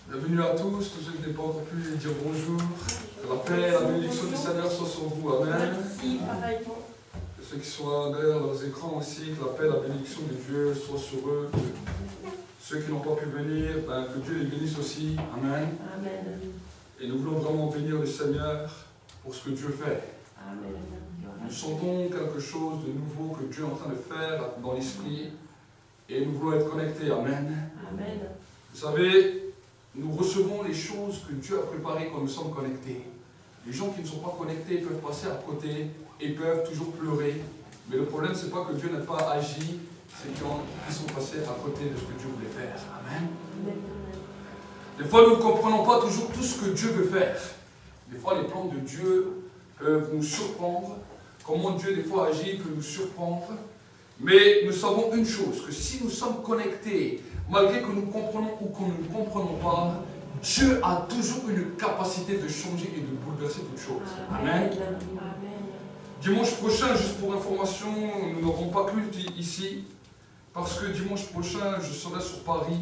Bienvenue à tous ceux qui n'ont pas encore pu dire bonjour. Que la paix, la bénédiction du Seigneur soit sur vous. Amen. Merci, pareillement. Que ceux qui sont derrière leurs écrans aussi, que la paix, la bénédiction de Dieu soit sur eux. Que ceux qui n'ont pas pu venir, que Dieu les bénisse aussi. Amen. Amen. Et nous voulons vraiment bénir le Seigneur pour ce que Dieu fait. Amen. Nous sentons quelque chose de nouveau que Dieu est en train de faire dans l'esprit. Et nous voulons être connectés. Amen. Amen. Vous savez, nous recevons les choses que Dieu a préparées quand nous sommes connectés. Les gens qui ne sont pas connectés peuvent passer à côté et peuvent toujours pleurer. Mais le problème, ce n'est pas que Dieu n'a pas agi, c'est qu'ils sont passés à côté de ce que Dieu voulait faire. Amen. Des fois, nous ne comprenons pas toujours tout ce que Dieu veut faire. Des fois, les plans de Dieu peuvent nous surprendre. Comment Dieu, des fois, agit peut nous surprendre. Mais nous savons une chose, que si nous sommes connectés, malgré que nous comprenons ou que nous ne comprenons pas, Dieu a toujours une capacité de changer et de bouleverser toutes choses. Amen. Dimanche prochain, juste pour information, nous n'aurons pas culte ici, parce que dimanche prochain, je serai sur Paris.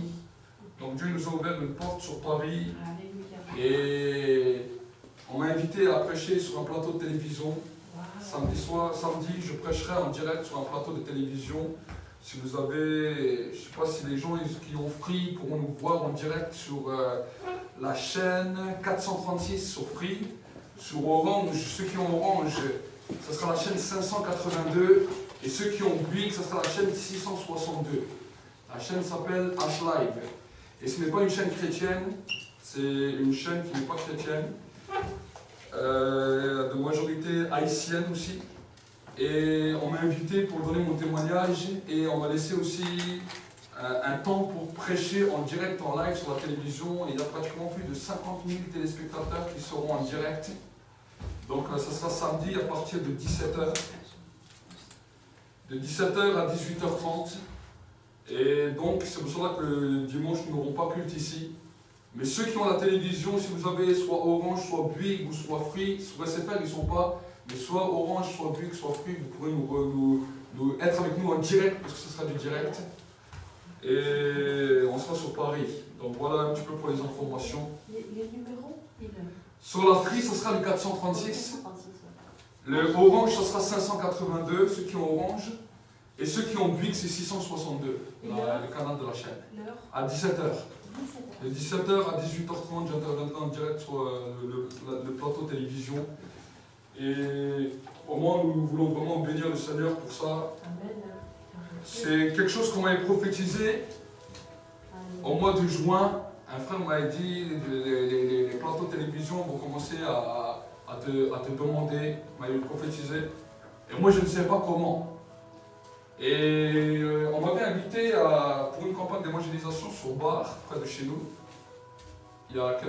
Donc Dieu nous a ouvert une porte sur Paris. Et on m'a invité à prêcher sur un plateau de télévision. Samedi, je prêcherai en direct sur un plateau de télévision. Si vous avez, je ne sais pas si les gens qui ont Free pourront nous voir en direct sur la chaîne 436 sur Free. Sur Orange, ceux qui ont Orange, ce sera la chaîne 582. Et ceux qui ont Bouygues, ce sera la chaîne 662. La chaîne s'appelle H-Live. Et ce n'est pas une chaîne chrétienne, c'est une chaîne qui n'est pas chrétienne. De majorité haïtienne aussi. Et on m'a invité pour donner mon témoignage et on m'a laissé aussi un temps pour prêcher en direct, en live sur la télévision. Et il y a pratiquement plus de 50 000 téléspectateurs qui seront en direct. Donc ça sera samedi à partir de 17h. De 17h à 18h30. Et donc c'est pour cela que dimanche nous n'aurons pas culte ici. Mais ceux qui ont la télévision, si vous avez soit Orange, soit Bouygues ou soit Free, sur SFR ils ne sont pas, mais soit Orange, soit Bouygues, soit Free, vous pourrez être avec nous en direct, parce que ce sera du direct. Et on sera sur Paris. Donc voilà un petit peu pour les informations. Les numéros Sur la Free, ce sera le 436. Le Orange, ce sera 582, ceux qui ont Orange. Et ceux qui ont Bouygues, c'est 662, le canal de la chaîne. À 17h. De 17h à 18h30, j'interviendrai en direct sur le plateau télévision. Et au moins, nous voulons vraiment bénir le Seigneur pour ça. C'est quelque chose qu'on m'avait prophétisé au mois de juin. Un frère m'avait dit les plateaux télévision vont commencer à te demander, m'avait prophétisé. Et moi, je ne sais pas comment. Et on m'avait invité pour une campagne d'évangélisation sur Bar, près de chez nous. Il y a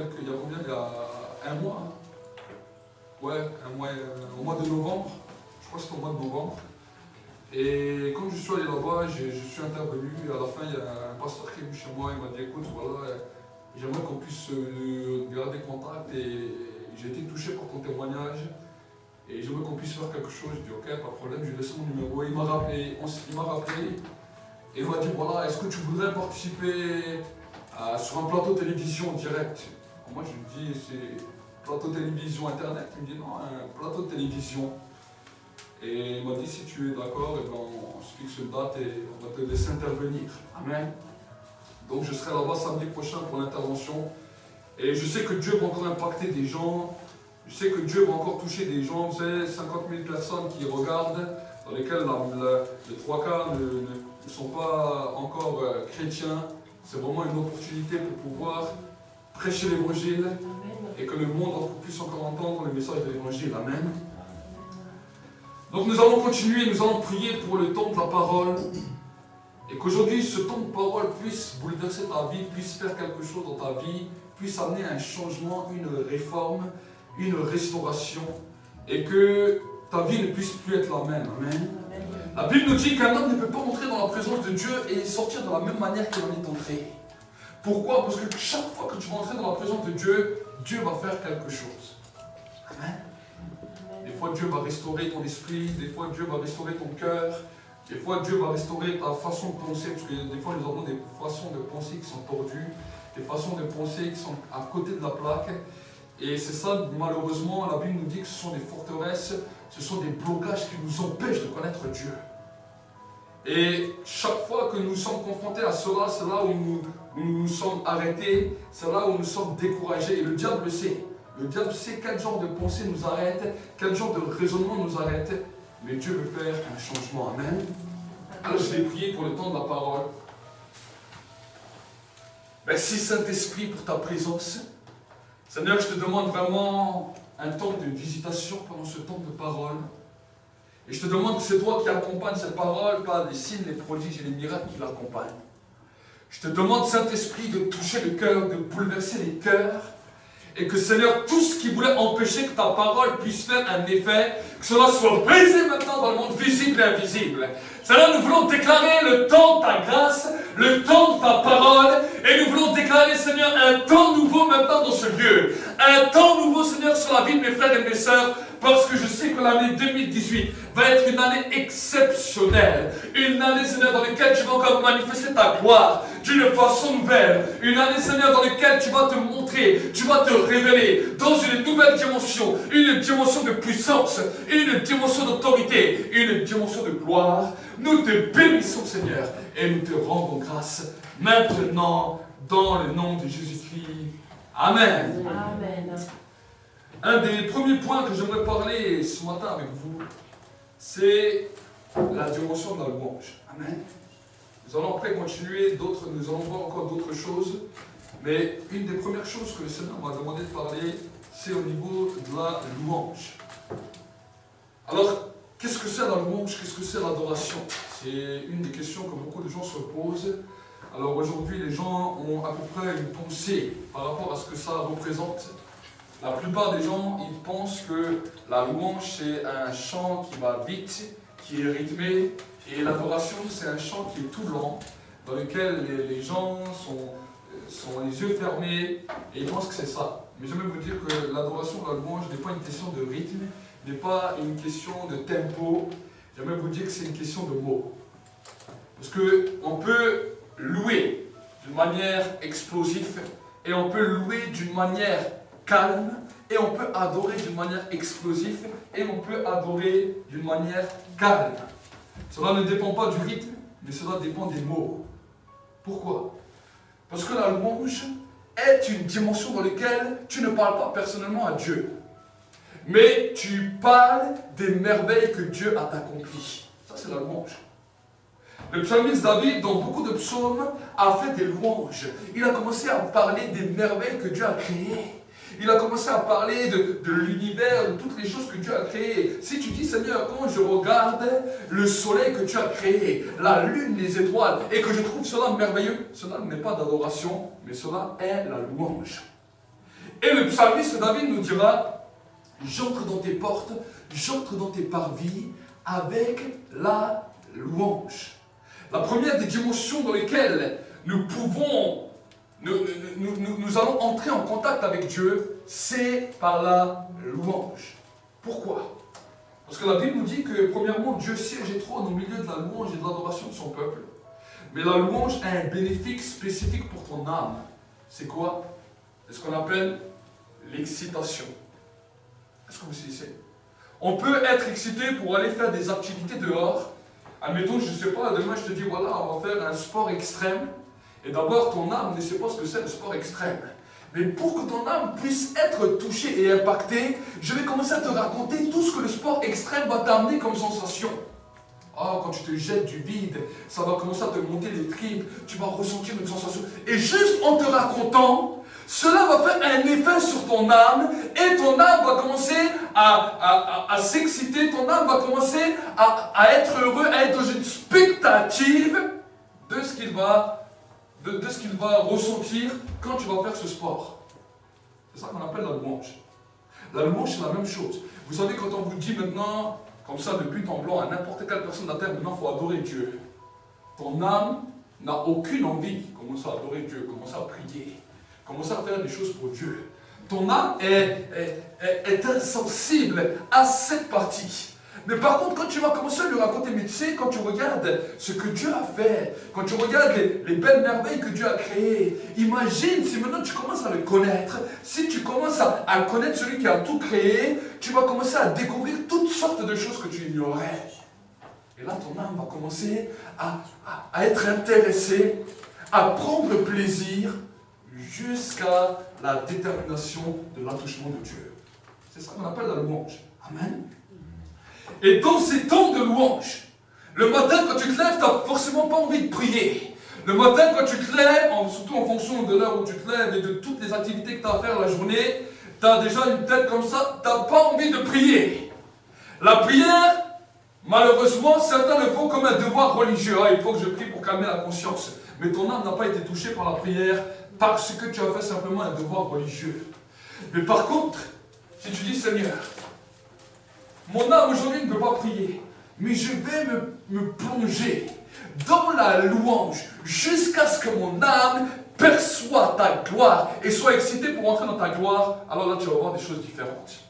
un mois. Ouais, un mois, au mois de novembre. Je crois que c'était au mois de novembre. Et quand je suis allé là-bas, je suis intervenu. Et à la fin, il y a un pasteur qui est venu chez moi. Il m'a dit, écoute, voilà, j'aimerais qu'on puisse garder contact. Et j'ai été touché par ton témoignage. Et j'aimerais qu'on puisse faire quelque chose. Je dis ok, pas de problème, je lui ai laissé mon numéro. Il m'a rappelé, et il m'a dit voilà, est-ce que tu voudrais participer sur un plateau télévision direct? Moi je lui dis c'est plateau télévision internet. Il me dit non, un plateau de télévision. Et il m'a dit si tu es d'accord, on se fixe une date et on va te laisser intervenir. Amen. Donc je serai là-bas samedi prochain pour l'intervention. Et je sais que Dieu va encore impacter des gens. Je sais que Dieu va encore toucher des gens, vous savez, 50 000 personnes qui regardent, dans lesquelles les trois quarts ne sont pas encore chrétiens. C'est vraiment une opportunité pour pouvoir prêcher l'évangile et que le monde puisse encore entendre le message de l'évangile. Amen. Donc nous allons continuer, nous allons prier pour le temps de la parole. Et qu'aujourd'hui, ce temps de parole puisse bouleverser ta vie, puisse faire quelque chose dans ta vie, puisse amener un changement, une réforme, une restauration, et que ta vie ne puisse plus être la même. Amen. La Bible nous dit qu'un homme ne peut pas entrer dans la présence de Dieu et sortir de la même manière qu'il en est entré. Pourquoi? Parce que chaque fois que tu vas entrer dans la présence de Dieu, Dieu va faire quelque chose. Amen. Des fois, Dieu va restaurer ton esprit, des fois, Dieu va restaurer ton cœur, des fois, Dieu va restaurer ta façon de penser, parce que des fois, nous avons des façons de penser qui sont tordues. des façons de penser qui sont à côté de la plaque. Et c'est ça, malheureusement, la Bible nous dit que ce sont des forteresses, ce sont des blocages qui nous empêchent de connaître Dieu. Et chaque fois que nous sommes confrontés à cela, c'est là où nous sommes arrêtés, c'est là où nous sommes découragés. Et le diable le sait. Le diable sait quel genre de pensée nous arrête, quel genre de raisonnement nous arrête. Mais Dieu veut faire un changement. Amen. Alors je vais prier pour le temps de la parole. Merci Saint-Esprit pour ta présence. Seigneur, je te demande vraiment un temps de visitation pendant ce temps de parole. Et je te demande que c'est toi qui accompagnes cette parole par les signes, les prodiges et les miracles qui l'accompagnent. Je te demande, Saint-Esprit, de toucher le cœur, de bouleverser les cœurs. Et que, Seigneur, tout ce qui voulait empêcher que ta parole puisse faire un effet, que cela soit brisé maintenant dans le monde visible et invisible. Seigneur, nous voulons déclarer le temps de ta grâce, le temps de ta parole, et nous voulons déclarer, Seigneur, un temps nouveau maintenant dans ce lieu. Un temps nouveau, Seigneur, sur la vie de mes frères et de mes sœurs, parce que je sais que l'année 2018 va être une année exceptionnelle. Une année, Seigneur, dans laquelle tu vas encore manifester ta gloire d'une façon nouvelle. Une année, Seigneur, dans laquelle tu vas te montrer, tu vas te révéler dans une nouvelle dimension. Une dimension de puissance, une dimension d'autorité, une dimension de gloire. Nous te bénissons, Seigneur, et nous te rendons grâce maintenant dans le nom de Jésus-Christ. Amen. Amen. Un des premiers points que j'aimerais parler ce matin avec vous, c'est la dimension de la louange. Amen. Nous allons après continuer, nous allons voir encore d'autres choses, mais une des premières choses que le Seigneur m'a demandé de parler, c'est au niveau de la louange. Alors, qu'est-ce que c'est la louange? Qu'est-ce que c'est l'adoration? C'est une des questions que beaucoup de gens se posent. Alors aujourd'hui, les gens ont à peu près une pensée par rapport à ce que ça représente. La plupart des gens, ils pensent que la louange, c'est un chant qui va vite, qui est rythmé, et l'adoration, c'est un chant qui est tout lent, dans lequel les gens sont les yeux fermés, et ils pensent que c'est ça. Mais j'aimerais vous dire que l'adoration, la louange n'est pas une question de rythme, n'est pas une question de tempo, j'aimerais vous dire que c'est une question de mots. Parce qu'on peut louer d'une manière explosive, et on peut louer d'une manière calme, et on peut adorer d'une manière explosive, et on peut adorer d'une manière calme. Cela ne dépend pas du rythme, mais cela dépend des mots. Pourquoi? Parce que la louange est une dimension dans laquelle tu ne parles pas personnellement à Dieu, mais tu parles des merveilles que Dieu a accomplies. Ça, c'est la louange. Le psalmiste David, dans beaucoup de psaumes, a fait des louanges. Il a commencé à parler des merveilles que Dieu a créées. Il a commencé à parler de l'univers, de toutes les choses que Dieu a créées. Si tu dis, Seigneur, quand je regarde le soleil que tu as créé, la lune, les étoiles, et que je trouve cela merveilleux, cela n'est pas d'adoration, mais cela est la louange. Et le psalmiste David nous dira, j'entre dans tes portes, j'entre dans tes parvis avec la louange. La première des dimensions dans lesquelles nous pouvons nous allons entrer en contact avec Dieu, c'est par la louange. Pourquoi? Parce que la Bible nous dit que, premièrement, Dieu siège et trône au milieu de la louange et de l'adoration de son peuple. Mais la louange a un bénéfice spécifique pour ton âme. C'est quoi? C'est ce qu'on appelle l'excitation. Est-ce que vous saisissez? On peut être excité pour aller faire des activités dehors. Admettons, je ne sais pas, demain je te dis, voilà, on va faire un sport extrême. Et d'abord, ton âme ne sait pas ce que c'est le sport extrême. Mais pour que ton âme puisse être touchée et impactée, je vais commencer à te raconter tout ce que le sport extrême va t'amener comme sensation. Oh, quand tu te jettes du vide, ça va commencer à te monter les tripes, tu vas ressentir une sensation. Et juste en te racontant, cela va faire un effet sur ton âme, et ton âme va commencer à s'exciter, ton âme va commencer à être heureux, à être dans une expectative de ce qu'il va ressentir quand tu vas faire ce sport. C'est ça qu'on appelle la louange. La louange, c'est la même chose. Vous savez, quand on vous dit maintenant, comme ça, de but en blanc, à n'importe quelle personne de la terre, maintenant, il faut adorer Dieu. Ton âme n'a aucune envie. Commence à adorer Dieu, commence à prier, commence à faire des choses pour Dieu. Ton âme est insensible à cette partie. Mais par contre, quand tu vas commencer à lui raconter, mais tu sais, quand tu regardes ce que Dieu a fait, quand tu regardes les belles merveilles que Dieu a créées, imagine si maintenant tu commences à le connaître, si tu commences à connaître celui qui a tout créé, tu vas commencer à découvrir toutes sortes de choses que tu ignorais. Et là, ton âme va commencer à être intéressée, à prendre plaisir, jusqu'à la détermination de l'attouchement de Dieu. C'est ça qu'on appelle la louange. Amen. Et dans ces temps de louange, le matin quand tu te lèves, tu n'as forcément pas envie de prier. Le matin quand tu te lèves, surtout en fonction de l'heure où tu te lèves et de toutes les activités que tu as à faire la journée, tu as déjà une tête comme ça, tu n'as pas envie de prier. La prière, malheureusement, certains le font comme un devoir religieux. Ah, il faut que je prie pour calmer la conscience. Mais ton âme n'a pas été touchée par la prière parce que tu as fait simplement un devoir religieux. Mais par contre, si tu dis, Seigneur, mon âme aujourd'hui ne peut pas prier, mais je vais me plonger dans la louange jusqu'à ce que mon âme perçoit ta gloire et soit excitée pour entrer dans ta gloire, alors là tu vas voir des choses différentes.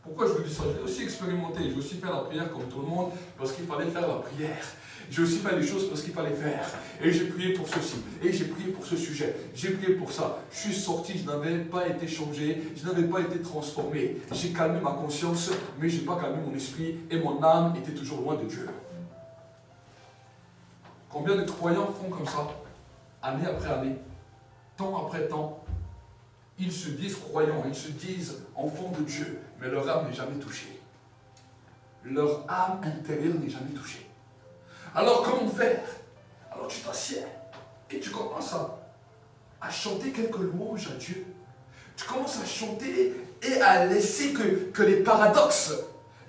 Pourquoi je vous dis ça? Je l'ai aussi expérimenté, j'ai aussi fait la prière comme tout le monde parce qu'il fallait faire la prière. J'ai aussi fait les choses parce qu'il fallait faire. Et j'ai prié pour ceci. Et j'ai prié pour ce sujet. J'ai prié pour ça. Je suis sorti, je n'avais pas été changé. Je n'avais pas été transformé. J'ai calmé ma conscience, mais je n'ai pas calmé mon esprit. Et mon âme était toujours loin de Dieu. Combien de croyants font comme ça, année après année, temps après temps? Ils se disent croyants, ils se disent enfants de Dieu, mais leur âme n'est jamais touchée. Leur âme intérieure n'est jamais touchée. Alors comment faire? Alors tu t'assieds et tu commences à chanter quelques louanges à Dieu. Tu commences à chanter et à laisser que les paradoxes,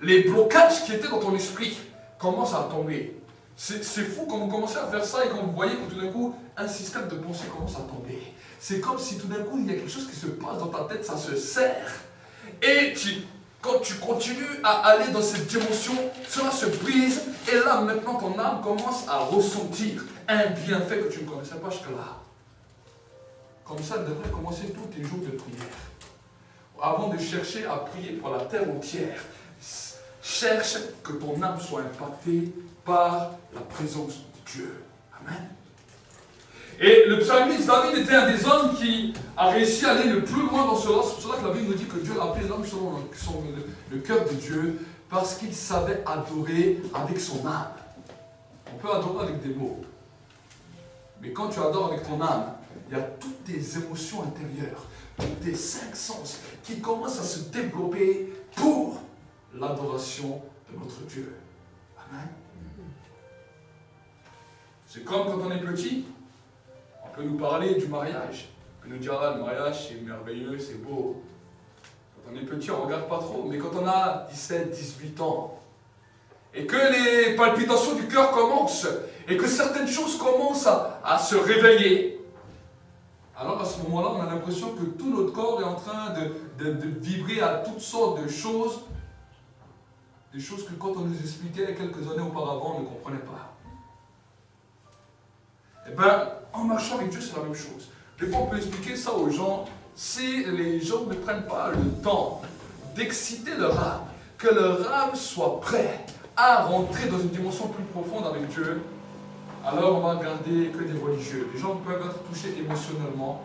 les blocages qui étaient dans ton esprit commencent à tomber. C'est fou quand vous commencez à faire ça et quand vous voyez que tout d'un coup, un système de pensée commence à tomber. C'est comme si tout d'un coup, il y a quelque chose qui se passe dans ta tête, ça se serre. Et quand tu continues à aller dans cette dimension, cela se brise. Et là, maintenant, ton âme commence à ressentir un bienfait que tu ne connaissais pas jusque-là. Comme ça, elle devrait commencer tous tes jours de prière. Avant de chercher à prier pour la terre entière, cherche que ton âme soit impactée par la présence de Dieu. Amen. Et le psalmiste David était un des hommes qui a réussi à aller le plus loin dans cela. C'est pour cela que la Bible nous dit que Dieu a appelé l'homme selon le cœur de Dieu, parce qu'il savait adorer avec son âme. On peut adorer avec des mots. Mais quand tu adores avec ton âme, il y a toutes tes émotions intérieures, tous tes 5 sens qui commencent à se développer pour l'adoration de notre Dieu. Amen. C'est comme quand on est petit. On peut nous parler du mariage. On peut nous dire, ah, le mariage, c'est merveilleux, c'est beau. Quand on est petit, on ne regarde pas trop. Mais quand on a 17, 18 ans, et que les palpitations du cœur commencent, et que certaines choses commencent à se réveiller, alors à ce moment-là, on a l'impression que tout notre corps est en train de vibrer à toutes sortes de choses, des choses que quand on nous expliquait quelques années auparavant, on ne comprenait pas. Eh bien, en marchant avec Dieu, c'est la même chose. Des fois, on peut expliquer ça aux gens. Si les gens ne prennent pas le temps d'exciter leur âme, que leur âme soit prête à rentrer dans une dimension plus profonde avec Dieu, alors on va regarder que des religieux. Les gens peuvent être touchés émotionnellement.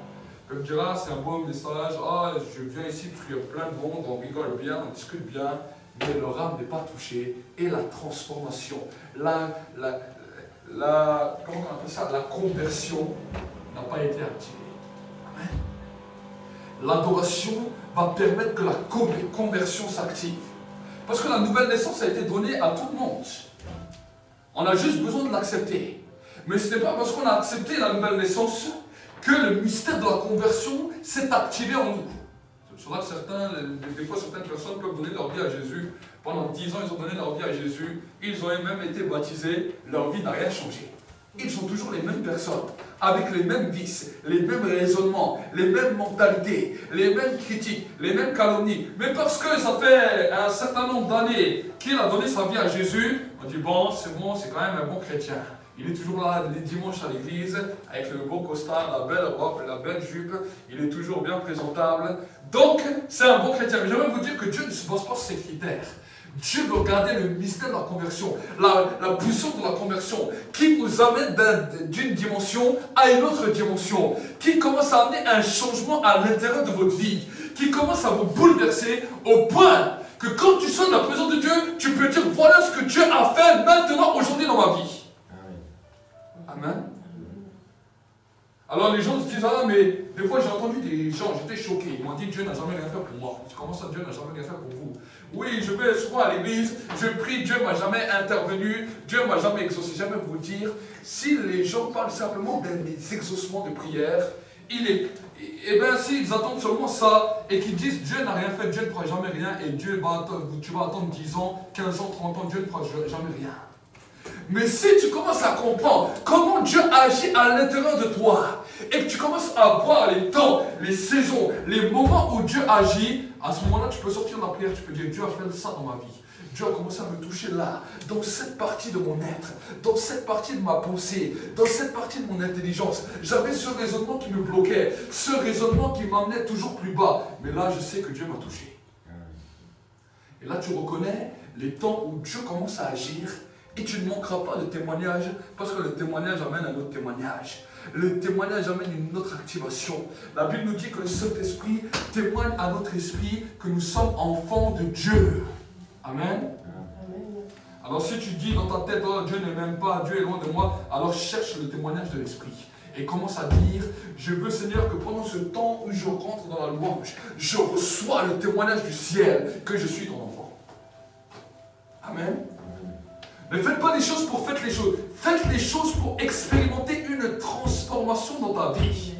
Comme dire, ah, c'est un beau message, ah, je viens ici parce qu'il y a plein de monde, on rigole bien, on discute bien, mais leur âme n'est pas touchée. Et la transformation, comment on appelle ça, la conversion n'a pas été activée. Amen. L'adoration va permettre que la conversion s'active. Parce que la nouvelle naissance a été donnée à tout le monde. On a juste besoin de l'accepter. Mais ce n'est pas parce qu'on a accepté la nouvelle naissance que le mystère de la conversion s'est activé en nous. C'est pour ça que des fois certaines personnes peuvent donner leur vie à Jésus. Pendant 10 ans, ils ont donné leur vie à Jésus. Ils ont même été baptisés. Leur vie n'a rien changé. Ils sont toujours les mêmes personnes, avec les mêmes vices, les mêmes raisonnements, les mêmes mentalités, les mêmes critiques, les mêmes calomnies. Mais parce que ça fait un certain nombre d'années qu'il a donné sa vie à Jésus, on dit bon, c'est quand même un bon chrétien. Il est toujours là les dimanches à l'église, avec le beau costard, la belle robe, la belle jupe. Il est toujours bien présentable. Donc, c'est un bon chrétien. Mais j'aimerais vous dire que Dieu ne se base pas sur ces critères. Dieu veut regarder le mystère de la conversion, la puissance de la conversion, qui vous amène d'une dimension à une autre dimension, qui commence à amener un changement à l'intérieur de votre vie, qui commence à vous bouleverser au point que quand tu sors de la présence de Dieu, tu peux dire voilà ce que Dieu a fait maintenant, aujourd'hui dans ma vie. Amen. Alors les gens se disent, ah mais des fois j'ai entendu des gens, j'étais choqué, ils m'ont dit Dieu n'a jamais rien fait pour moi. Comment ça Dieu n'a jamais rien fait pour vous? Oui, je vais souvent à l'église, je prie, Dieu ne m'a jamais intervenu, Dieu ne m'a jamais exaucé. J'aimerais vous dire, si les gens parlent simplement des exaucements de prière, et bien s'ils attendent seulement ça et qu'ils disent Dieu n'a rien fait, Dieu ne fera jamais rien et tu vas attendre 10 ans, 15 ans, 30 ans, Dieu ne fera jamais rien. Mais si tu commences à comprendre comment Dieu agit à l'intérieur de toi et que tu commences à voir les temps, les saisons, les moments où Dieu agit, à ce moment-là, tu peux sortir de la prière, tu peux dire Dieu a fait ça dans ma vie. Dieu a commencé à me toucher là, dans cette partie de mon être, dans cette partie de ma pensée, dans cette partie de mon intelligence. J'avais ce raisonnement qui me bloquait, ce raisonnement qui m'amenait toujours plus bas. Mais là, je sais que Dieu m'a touché. Et là, tu reconnais les temps où Dieu commence à agir. Et tu ne manqueras pas de témoignage, parce que le témoignage amène un autre témoignage. Le témoignage amène une autre activation. La Bible nous dit que le Saint-Esprit témoigne à notre esprit que nous sommes enfants de Dieu. Amen. Alors si tu dis dans ta tête, oh, Dieu ne m'aime pas, Dieu est loin de moi, alors cherche le témoignage de l'Esprit. Et commence à dire, je veux Seigneur que pendant ce temps où je rentre dans la louange, je reçois le témoignage du ciel que je suis ton enfant. Amen. Ne faites pas les choses pour faire les choses. Faites les choses pour expérimenter une transformation dans ta vie.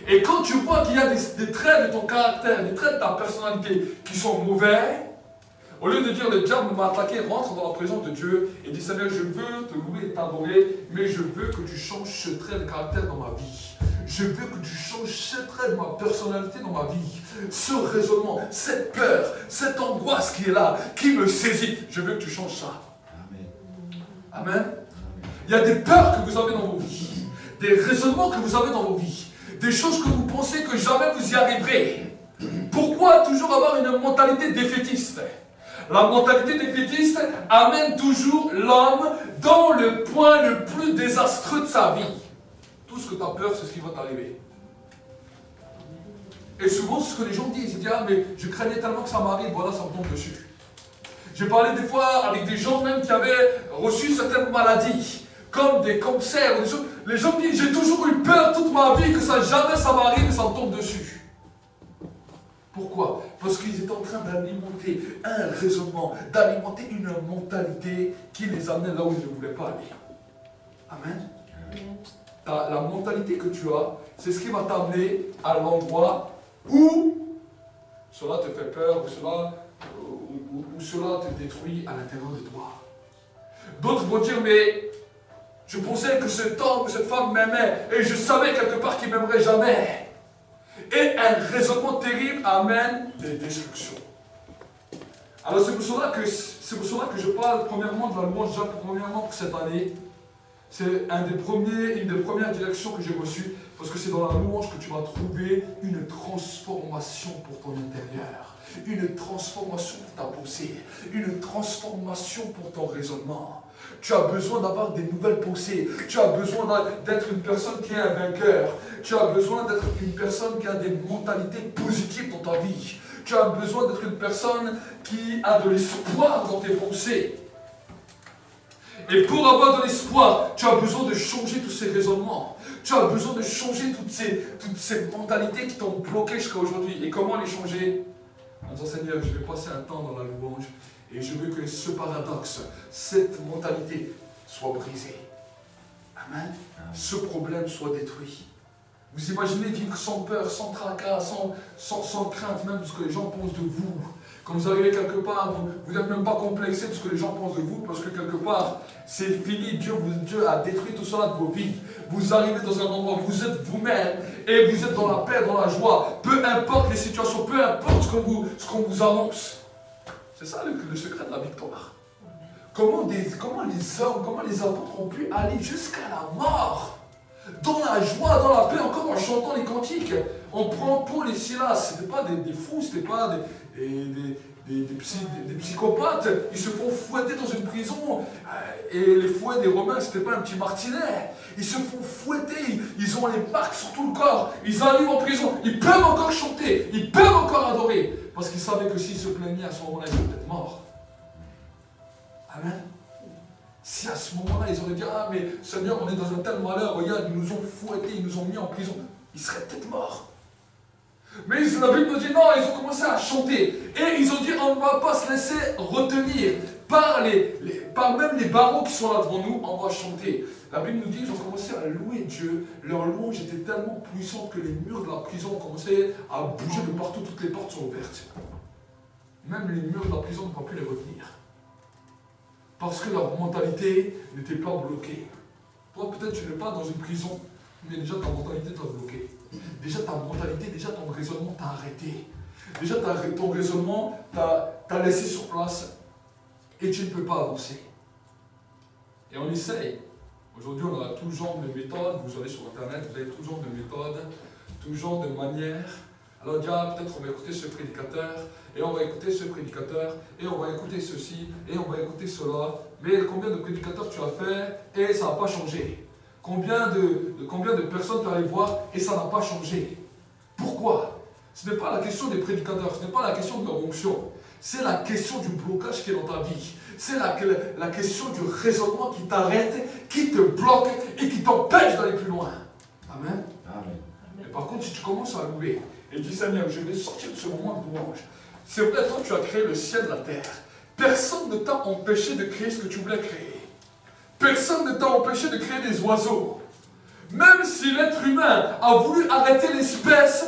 Et quand tu vois qu'il y a des traits de ton caractère, des traits de ta personnalité qui sont mauvais, au lieu de dire le diable m'a attaqué, rentre dans la présence de Dieu et dis Seigneur, je veux te louer et t'adorer, mais je veux que tu changes ce trait de caractère dans ma vie. Je veux que tu changes ce trait de ma personnalité dans ma vie. Ce raisonnement, cette peur, cette angoisse qui est là, qui me saisit. Je veux que tu changes ça. Amen. Il y a des peurs que vous avez dans vos vies, des raisonnements que vous avez dans vos vies, des choses que vous pensez que jamais vous y arriverez. Pourquoi toujours avoir une mentalité défaitiste? La mentalité défaitiste amène toujours l'homme dans le point le plus désastreux de sa vie. Tout ce que tu as peur, c'est ce qui va t'arriver. Et souvent, c'est ce que les gens disent. Ils disent, ah mais je craignais tellement que ça m'arrive, voilà, ça me tombe dessus. J'ai parlé des fois avec des gens même qui avaient reçu certaines maladies, comme des cancers. Des choses. Les gens disent, j'ai toujours eu peur toute ma vie que jamais ça m'arrive et ça me tombe dessus. Pourquoi? Parce qu'ils étaient en train d'alimenter un raisonnement, d'alimenter une mentalité qui les amenait là où ils ne voulaient pas aller. Amen. La mentalité que tu as, c'est ce qui va t'amener à l'endroit où cela te fait peur, où cela te détruit à l'intérieur de toi. D'autres vont dire, mais je pensais que cet homme, cette femme m'aimait, et je savais quelque part qu'il ne m'aimerait jamais. Et un raisonnement terrible amène des destructions. Alors c'est pour cela que je parle premièrement de la louange, déjà premièrement pour cette année. C'est une des premières directions que j'ai reçues, parce que c'est dans la louange que tu vas trouver une transformation pour ton intérieur, une transformation pour ta pensée, une transformation pour ton raisonnement. Tu as besoin d'avoir des nouvelles pensées, tu as besoin d'être une personne qui est un vainqueur, tu as besoin d'être une personne qui a des mentalités positives dans ta vie, tu as besoin d'être une personne qui a de l'espoir dans tes pensées. Et pour avoir de l'espoir, tu as besoin de changer tous ces raisonnements. Tu as besoin de changer toutes ces mentalités qui t'ont bloqué jusqu'à aujourd'hui. Et comment les changer? En disant, Seigneur, je vais passer un temps dans la louange et je veux que ce paradoxe, cette mentalité soit brisée. Amen. Ce problème soit détruit. Vous imaginez vivre sans peur, sans tracas, sans crainte même de ce que les gens pensent de vous. Quand vous arrivez quelque part, vous n'êtes même pas complexé de ce que les gens pensent de vous, parce que quelque part, c'est fini, Dieu a détruit tout cela de vos vies. Vous arrivez dans un endroit où vous êtes vous-même, et vous êtes dans la paix, dans la joie, peu importe les situations, peu importe ce qu'on vous annonce. C'est ça le secret de la victoire. Comment les hommes, comment les apôtres ont pu aller jusqu'à la mort, dans la joie, dans la paix, encore en chantant les cantiques. On prend Paul et Silas, ce n'étaient pas des fous, ce n'étaient pas des psychopathes, ils se font fouetter dans une prison. Et les fouets des Romains, c'était pas un petit martinet. Ils se font fouetter, ils ont les marques sur tout le corps. Ils arrivent en prison, ils peuvent encore chanter, ils peuvent encore adorer. Parce qu'ils savaient que s'ils se plaignaient à ce moment-là, ils étaient peut-être morts. Amen. Si à ce moment-là, ils auraient dit, ah mais Seigneur, on est dans un tel malheur, regarde, ils nous ont fouettés, ils nous ont mis en prison, ils seraient peut-être morts. Mais la Bible nous dit non, ils ont commencé à chanter. Et ils ont dit, on ne va pas se laisser retenir par même les barreaux qui sont là devant nous, on va chanter. La Bible nous dit, ils ont commencé à louer Dieu. Leur louange était tellement puissante que les murs de la prison ont commencé à bouger de partout, toutes les portes sont ouvertes. Même les murs de la prison n'ont pas pu les retenir. Parce que leur mentalité n'était pas bloquée. Toi, peut-être tu n'es pas dans une prison, mais déjà ta mentalité t'a bloqué. Déjà ta mentalité, déjà ton raisonnement t'a arrêté. Déjà ton raisonnement t'a laissé sur place et tu ne peux pas avancer. Et on essaye. Aujourd'hui, on a tout genre de méthodes. Vous allez sur Internet, vous avez tout genre de méthodes, tout genre de manières. Alors, peut-être on va écouter ce prédicateur, et on va écouter ce prédicateur, et on va écouter ceci, et on va écouter cela. Mais combien de prédicateurs tu as fait, et ça n'a pas changé? Combien de personnes tu es allé voir, et ça n'a pas changé? Pourquoi? Ce n'est pas la question des prédicateurs, ce n'est pas la question de leur onction. C'est la question du blocage qui est dans ta vie. C'est la question du raisonnement qui t'arrête, qui te bloque, et qui t'empêche d'aller plus loin. Amen. Amen. Et par contre, si tu commences à louer, et dis Seigneur, je vais sortir de ce moment de louange. C'est vrai, toi, tu as créé le ciel, la terre. Personne ne t'a empêché de créer ce que tu voulais créer. Personne ne t'a empêché de créer des oiseaux. Même si l'être humain a voulu arrêter l'espèce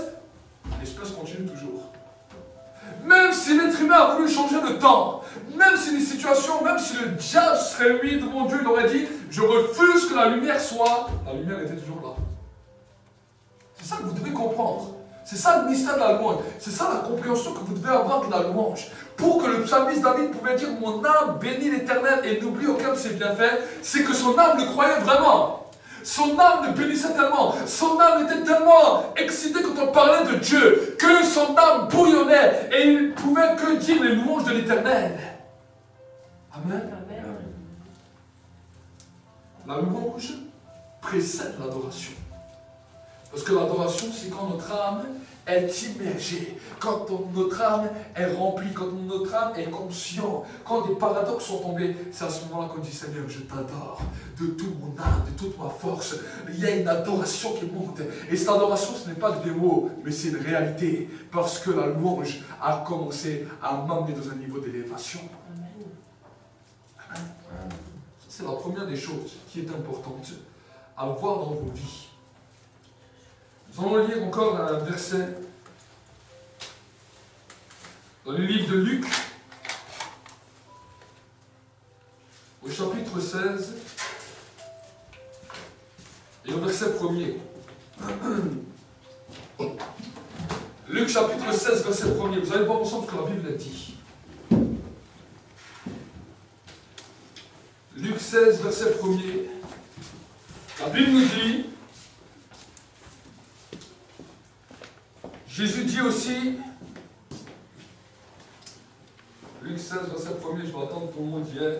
continue toujours. Même si l'être humain a voulu changer le temps, même si les situations, même si le diable serait réuni devant Dieu, il aurait dit, je refuse que la lumière soit, la lumière était toujours là. C'est ça que vous devez comprendre. C'est ça le mystère de la louange. C'est ça la compréhension que vous devez avoir de la louange. Pour que le psalmiste David pouvait dire, mon âme bénit l'Éternel et n'oublie aucun de ses bienfaits, c'est que son âme le croyait vraiment. Son âme le bénissait tellement, son âme était tellement excitée quand on parlait de Dieu, que son âme bouillonnait et il ne pouvait que dire les louanges de l'Éternel. Amen. Amen. La louange précède l'adoration. Parce que l'adoration, c'est quand notre âme est immergée, quand notre âme est remplie, quand notre âme est consciente, quand des paradoxes sont tombés, c'est à ce moment-là qu'on dit Seigneur, je t'adore de toute mon âme, de toute ma force. Il y a une adoration qui monte. Et cette adoration, ce n'est pas des mots, mais c'est une réalité. Parce que la louange a commencé à m'amener dans un niveau d'élévation. Amen. C'est la première des choses qui est importante à voir dans vos vies. Nous allons lire encore un verset dans le livre de Luc, au chapitre 16, et au verset 1er. Luc chapitre 16, verset 1er. Vous allez voir ensemble ce que la Bible a dit. Luc 16, verset 1er. La Bible nous dit, Jésus dit aussi, Luc 16, verset 1er, je vais attendre que tout le monde vienne.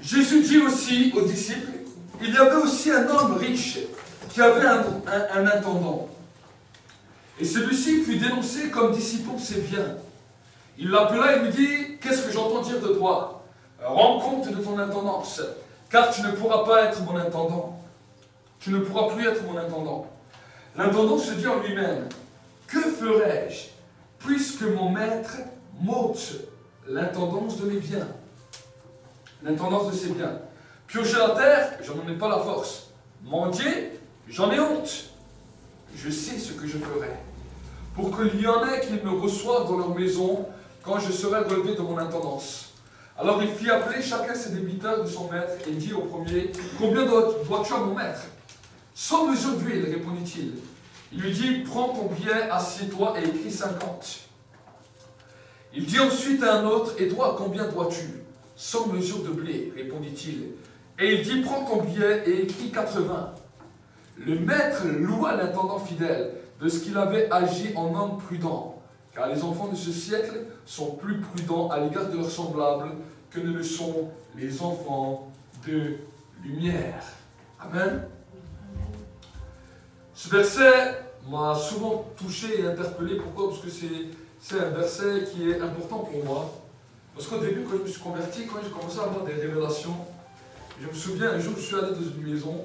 Jésus dit aussi aux disciples, il y avait aussi un homme riche qui avait un intendant. Et celui-ci fut dénoncé comme dissipant ses biens. Il l'appela et lui dit, qu'est-ce que j'entends dire de toi? Rends compte de ton intendance, car tu ne pourras pas être mon intendant. Tu ne pourras plus être mon intendant. L'intendant se dit en lui-même, que ferai-je, puisque mon maître m'ôte l'intendance de mes biens? L'intendance de ses biens. Piocher la terre, je n'en ai pas la force. Mendier, j'en ai honte. Je sais ce que je ferai, pour qu'il y en ait qui me reçoivent dans leur maison quand je serai relevé de mon intendance. Alors il fit appeler chacun ses débiteurs de son maître et dit au premier, combien dois-tu à mon maître? 100 mesures d'huile, répondit-il. Il lui dit, prends ton billet, assieds-toi et écris 50. Il dit ensuite à un autre, et toi, combien dois-tu? 100 mesures de blé, répondit-il. Et il dit, prends ton billet et écris 80. Le maître loua l'intendant fidèle de ce qu'il avait agi en homme prudent, car les enfants de ce siècle sont plus prudents à l'égard de leurs semblables que ne le sont les enfants de lumière. Amen. Ce verset m'a souvent touché et interpellé. Pourquoi? Parce que c'est un verset qui est important pour moi. Parce qu'au début, quand je me suis converti, quand j'ai commencé à avoir des révélations, je me souviens, un jour, je suis allé dans une maison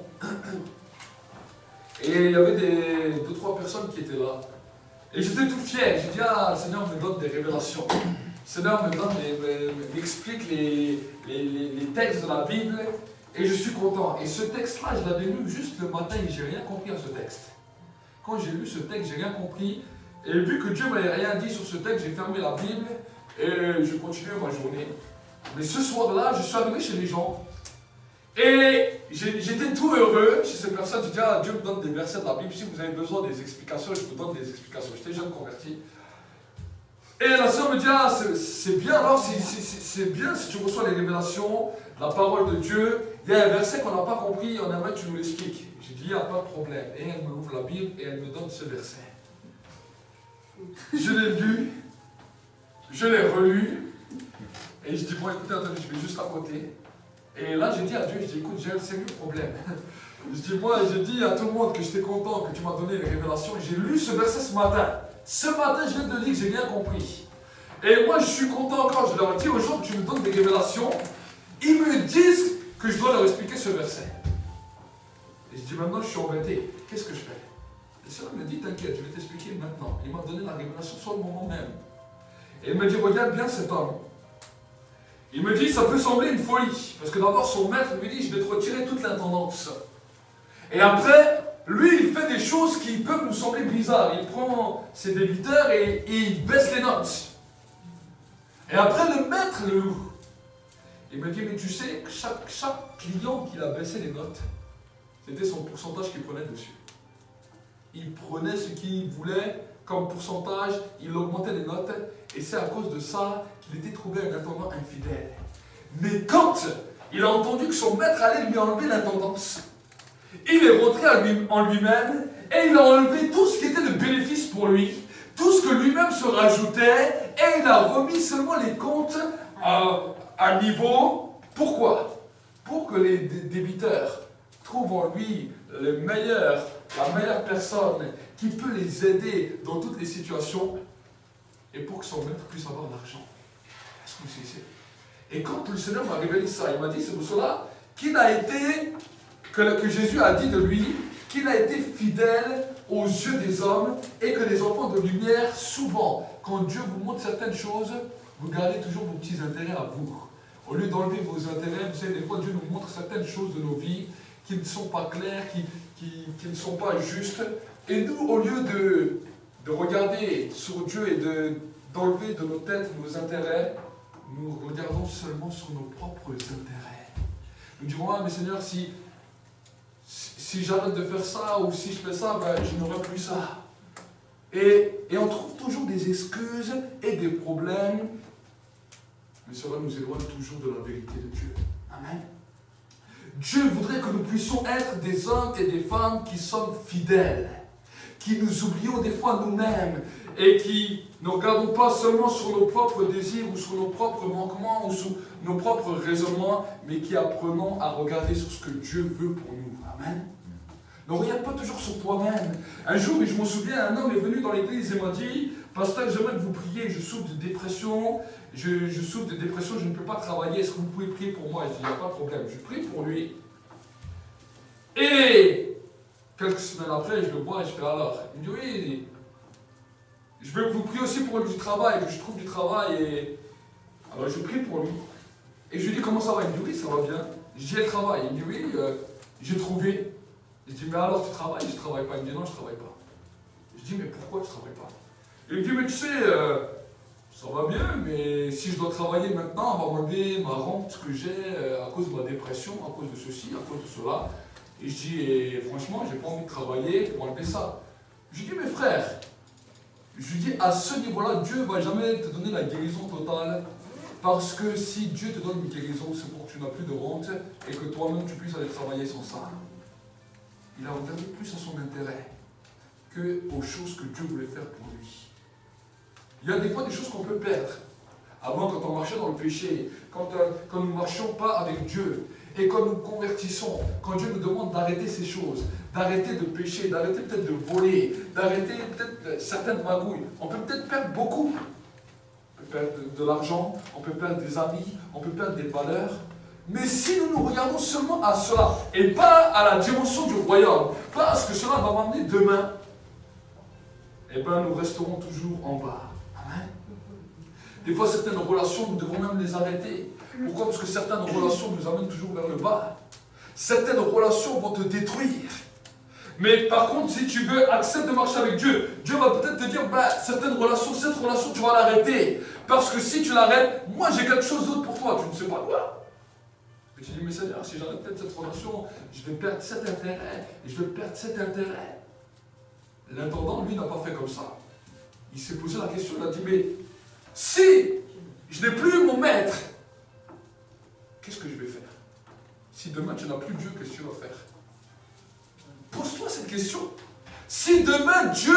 et il y avait 2-3 personnes qui étaient là. Et j'étais tout fier. J'ai dit, ah, le Seigneur me donne des révélations. Le Seigneur m'explique les textes de la Bible et je suis content. Et ce texte-là, je l'avais lu juste le matin et je n'ai rien compris à ce texte. Quand j'ai lu ce texte, je n'ai rien compris. Et vu que Dieu ne m'avait rien dit sur ce texte, j'ai fermé la Bible et je continuais ma journée. Mais ce soir-là, je suis arrivé chez les gens et j'étais tout heureux chez ces personnes. Je dis, ah, Dieu me donne des versets de la Bible. Si vous avez besoin des explications, je vous donne des explications. J'étais jeune converti. Et la sœur me dit, ah, c'est bien, alors c'est bien si tu reçois les révélations, la parole de Dieu. Il y a un verset qu'on n'a pas compris, on aimerait que tu nous l'expliques. J'ai dit, il n'y a pas de problème. Et elle me ouvre la Bible et elle me donne ce verset. Je l'ai lu, je l'ai relu, et je dis, bon, écoutez, attendez, je vais juste à côté. Et là, j'ai dit à Dieu, je dis, écoute, j'ai un sérieux problème. Je dis, moi, j'ai dit à tout le monde que j'étais content, que tu m'as donné les révélations. J'ai lu ce verset ce matin. Ce matin, je viens de te dire que j'ai bien compris. Et moi, je suis content encore. Je leur dis aux gens que tu me donnes des révélations. Ils me disent que je dois leur expliquer ce verset. Et je dis, maintenant, je suis embêté. Qu'est-ce que je fais? Le Seigneur me dit, t'inquiète, je vais t'expliquer maintenant. Il m'a donné la révélation sur le moment même. Et il me dit, regarde bien cet homme. Il me dit, ça peut sembler une folie. Parce que d'abord, son maître lui dit, je vais te retirer toute l'intendance. Et après, lui, il fait des choses qui peuvent nous sembler bizarres. Il prend ses débiteurs et il baisse les notes. Et après, le maître le loue. Il me dit, mais tu sais, chaque client qui a baissé les notes, c'était son pourcentage qu'il prenait dessus. Il prenait ce qu'il voulait comme pourcentage, il augmentait les notes, et c'est à cause de ça qu'il était trouvé un intendant infidèle. Mais quand il a entendu que son maître allait lui enlever l'intendance, il est rentré en lui-même et il a enlevé tout ce qui était de bénéfice pour lui, tout ce que lui-même se rajoutait, et il a remis seulement les comptes à niveau. Pourquoi? Pour que les débiteurs trouvent en lui la meilleure personne qui peut les aider dans toutes les situations, et pour que son maître puisse avoir l'argent. Est-ce que vous savez? Et quand le Seigneur m'a révélé ça, il m'a dit, c'est pour cela qu'il a été, que Jésus a dit de lui, qu'il a été fidèle aux yeux des hommes, et que les enfants de lumière, souvent, quand Dieu vous montre certaines choses, vous gardez toujours vos petits intérêts à vous. Au lieu d'enlever vos intérêts, vous savez, des fois Dieu nous montre certaines choses de nos vies qui ne sont pas claires, qui ne sont pas justes. Et nous, au lieu de regarder sur Dieu et d'enlever de nos têtes nos intérêts, nous regardons seulement sur nos propres intérêts. Nous dirons, ah mais Seigneur, si j'arrête de faire ça, ou si je fais ça, ben, je n'aurai plus ça. Et on trouve toujours des excuses et des problèmes, mais cela nous éloigne toujours de la vérité de Dieu. Amen. Dieu voudrait que nous puissions être des hommes et des femmes qui sommes fidèles, qui nous oublions des fois nous-mêmes et qui ne regardons pas seulement sur nos propres désirs ou sur nos propres manquements ou sur nos propres raisonnements, mais qui apprenons à regarder sur ce que Dieu veut pour nous. Amen. Ne regarde pas toujours sur toi-même. Un jour, je me souviens, un homme est venu dans l'église et m'a dit, pasteur, j'aimerais que vous priez, je souffre de dépression, je souffre de dépression, je ne peux pas travailler, est-ce que vous pouvez prier pour moi? Je dis, il n'y a pas de problème, je prie pour lui. Et quelques semaines après, je le vois et je fais alors. Il me dit, oui, je veux vous prier aussi pour du travail, que je trouve du travail. Et alors je prie pour lui. Et je lui dis, comment ça va? Il me dit, oui, ça va bien. Je dis, elle travaille. Il me dit, oui, j'ai trouvé. Je dis, mais alors tu travailles? Je ne travaille pas. Il me dit, non, je ne travaille pas. Je dis, mais pourquoi tu ne travailles pas? Il me dit, mais tu sais, ça va bien, mais si je dois travailler maintenant, on va m'enlever ma rente que j'ai à cause de ma dépression, à cause de ceci, à cause de cela. Et je dis, et franchement, j'ai pas envie de travailler pour enlever ça. Je dis, mais frère, Je dis, à ce niveau-là, Dieu ne va jamais te donner la guérison totale. Parce que si Dieu te donne une guérison, c'est pour que tu n'as plus de honte et que toi-même tu puisses aller travailler sans ça. Il a regardé plus à son intérêt que aux choses que Dieu voulait faire pour lui. Il y a des fois des choses qu'on peut perdre. Avant, quand on marchait dans le péché, quand nous ne marchions pas avec Dieu, et quand nous convertissons, quand Dieu nous demande d'arrêter ces choses, d'arrêter de pécher, d'arrêter peut-être de voler, d'arrêter peut-être certaines magouilles, on peut peut-être perdre beaucoup. On peut perdre de l'argent, on peut perdre des amis, on peut perdre des valeurs. Mais si nous nous regardons seulement à cela, et pas à la dimension du royaume, pas à ce que cela va m'amener demain, eh bien nous resterons toujours en bas. Amen. Des fois, certaines relations, nous devons même les arrêter. Pourquoi? Parce que certaines relations nous amènent toujours vers le bas. Certaines relations vont te détruire. Mais par contre, si tu veux accepter de marcher avec Dieu, Dieu va peut-être te dire, bah, certaines relations, cette relation, tu vas l'arrêter. Parce que si tu l'arrêtes, moi j'ai quelque chose d'autre pour toi, tu ne sais pas quoi. Et tu dis, mais Seigneur, si j'arrête peut-être cette relation, je vais perdre cet intérêt, et je vais perdre cet intérêt. L'intendant, lui, n'a pas fait comme ça. Il s'est posé la question, il a dit, mais si je n'ai plus mon maître, qu'est-ce que je vais faire? Si demain tu n'as plus Dieu, qu'est-ce que tu vas faire? Pose-toi cette question. Si demain Dieu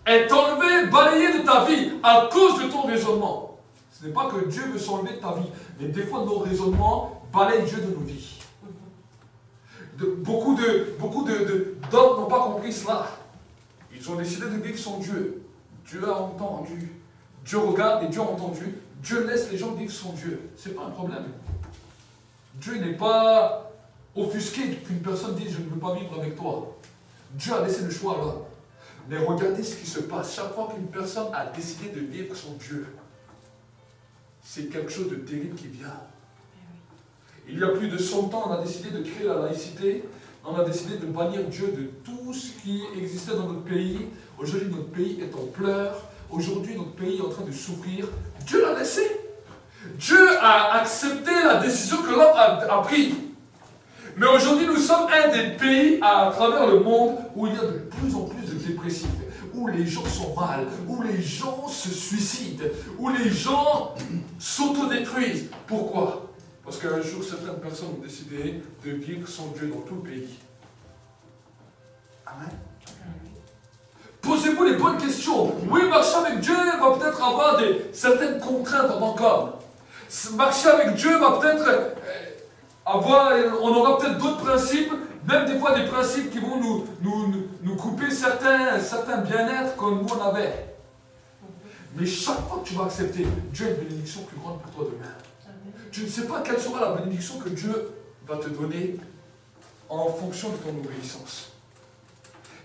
est enlevé, balayé de ta vie à cause de ton raisonnement, ce n'est pas que Dieu veut s'enlever de ta vie, mais des fois nos raisonnements balayent Dieu de nos vies. Beaucoup d'hommes n'ont pas compris cela. Ils ont décidé de vivre sans Dieu. Dieu a entendu. Dieu regarde et Dieu a entendu. Dieu laisse les gens vivre sans Dieu. Ce n'est pas un problème. Dieu n'est pas offusqué qu'une personne dise « je ne veux pas vivre avec toi ». Dieu a laissé le choix à l'homme. Mais regardez ce qui se passe. Chaque fois qu'une personne a décidé de vivre sans Dieu, c'est quelque chose de terrible qui vient. Il y a plus de 100 ans, on a décidé de créer la laïcité. On a décidé de bannir Dieu de tout ce qui existait dans notre pays. Aujourd'hui, notre pays est en pleurs. Aujourd'hui, notre pays est en train de souffrir. Dieu l'a laissé. Dieu a accepté la décision que l'homme a prise. Mais aujourd'hui, nous sommes un des pays à travers le monde où il y a de plus en plus de dépressifs, où les gens sont mal, où les gens se suicident, où les gens s'autodétruisent. Pourquoi? Parce qu'un jour, certaines personnes ont décidé de vivre sans Dieu dans tout le pays. Amen. Posez-vous les bonnes questions. Oui, marcher avec Dieu va peut-être avoir certaines contraintes en tant qu'homme. Marcher avec Dieu va peut-être on aura peut-être d'autres principes, même des fois des principes qui vont nous couper certains bien-être comme nous on avait. Mais chaque fois que tu vas accepter, Dieu a une bénédiction plus grande pour toi demain. Tu ne sais pas quelle sera la bénédiction que Dieu va te donner en fonction de ton obéissance.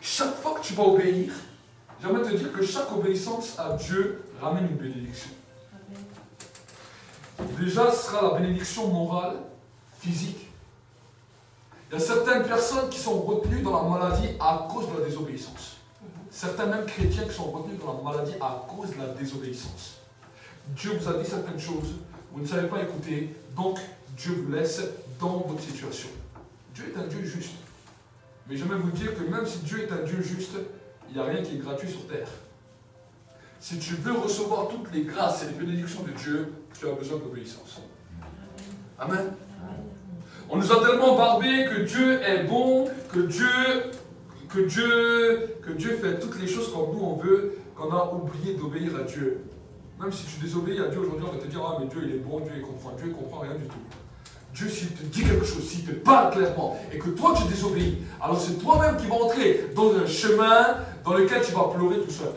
Chaque fois que tu vas obéir, j'aimerais te dire que chaque obéissance à Dieu ramène une bénédiction. Déjà, ce sera la bénédiction morale, physique. Il y a certaines personnes qui sont retenues dans la maladie à cause de la désobéissance. Certains même chrétiens qui sont retenus dans la maladie à cause de la désobéissance. Dieu vous a dit certaines choses, vous ne savez pas écouter, donc Dieu vous laisse dans votre situation. Dieu est un Dieu juste. Mais j'aimerais vous dire que même si Dieu est un Dieu juste, il n'y a rien qui est gratuit sur terre. Si tu veux recevoir toutes les grâces et les bénédictions de Dieu, tu as besoin d'obéissance. Amen. On nous a tellement barbé que Dieu est bon, que Dieu fait toutes les choses comme nous on veut, qu'on a oublié d'obéir à Dieu. Même si tu désobéis à Dieu aujourd'hui, on va te dire « Ah, mais Dieu il est bon, Dieu il comprend rien du tout. » Dieu, s'il te dit quelque chose, s'il te parle clairement, et que toi tu désobéis, alors c'est toi-même qui vas entrer dans un chemin dans lequel tu vas pleurer tout seul.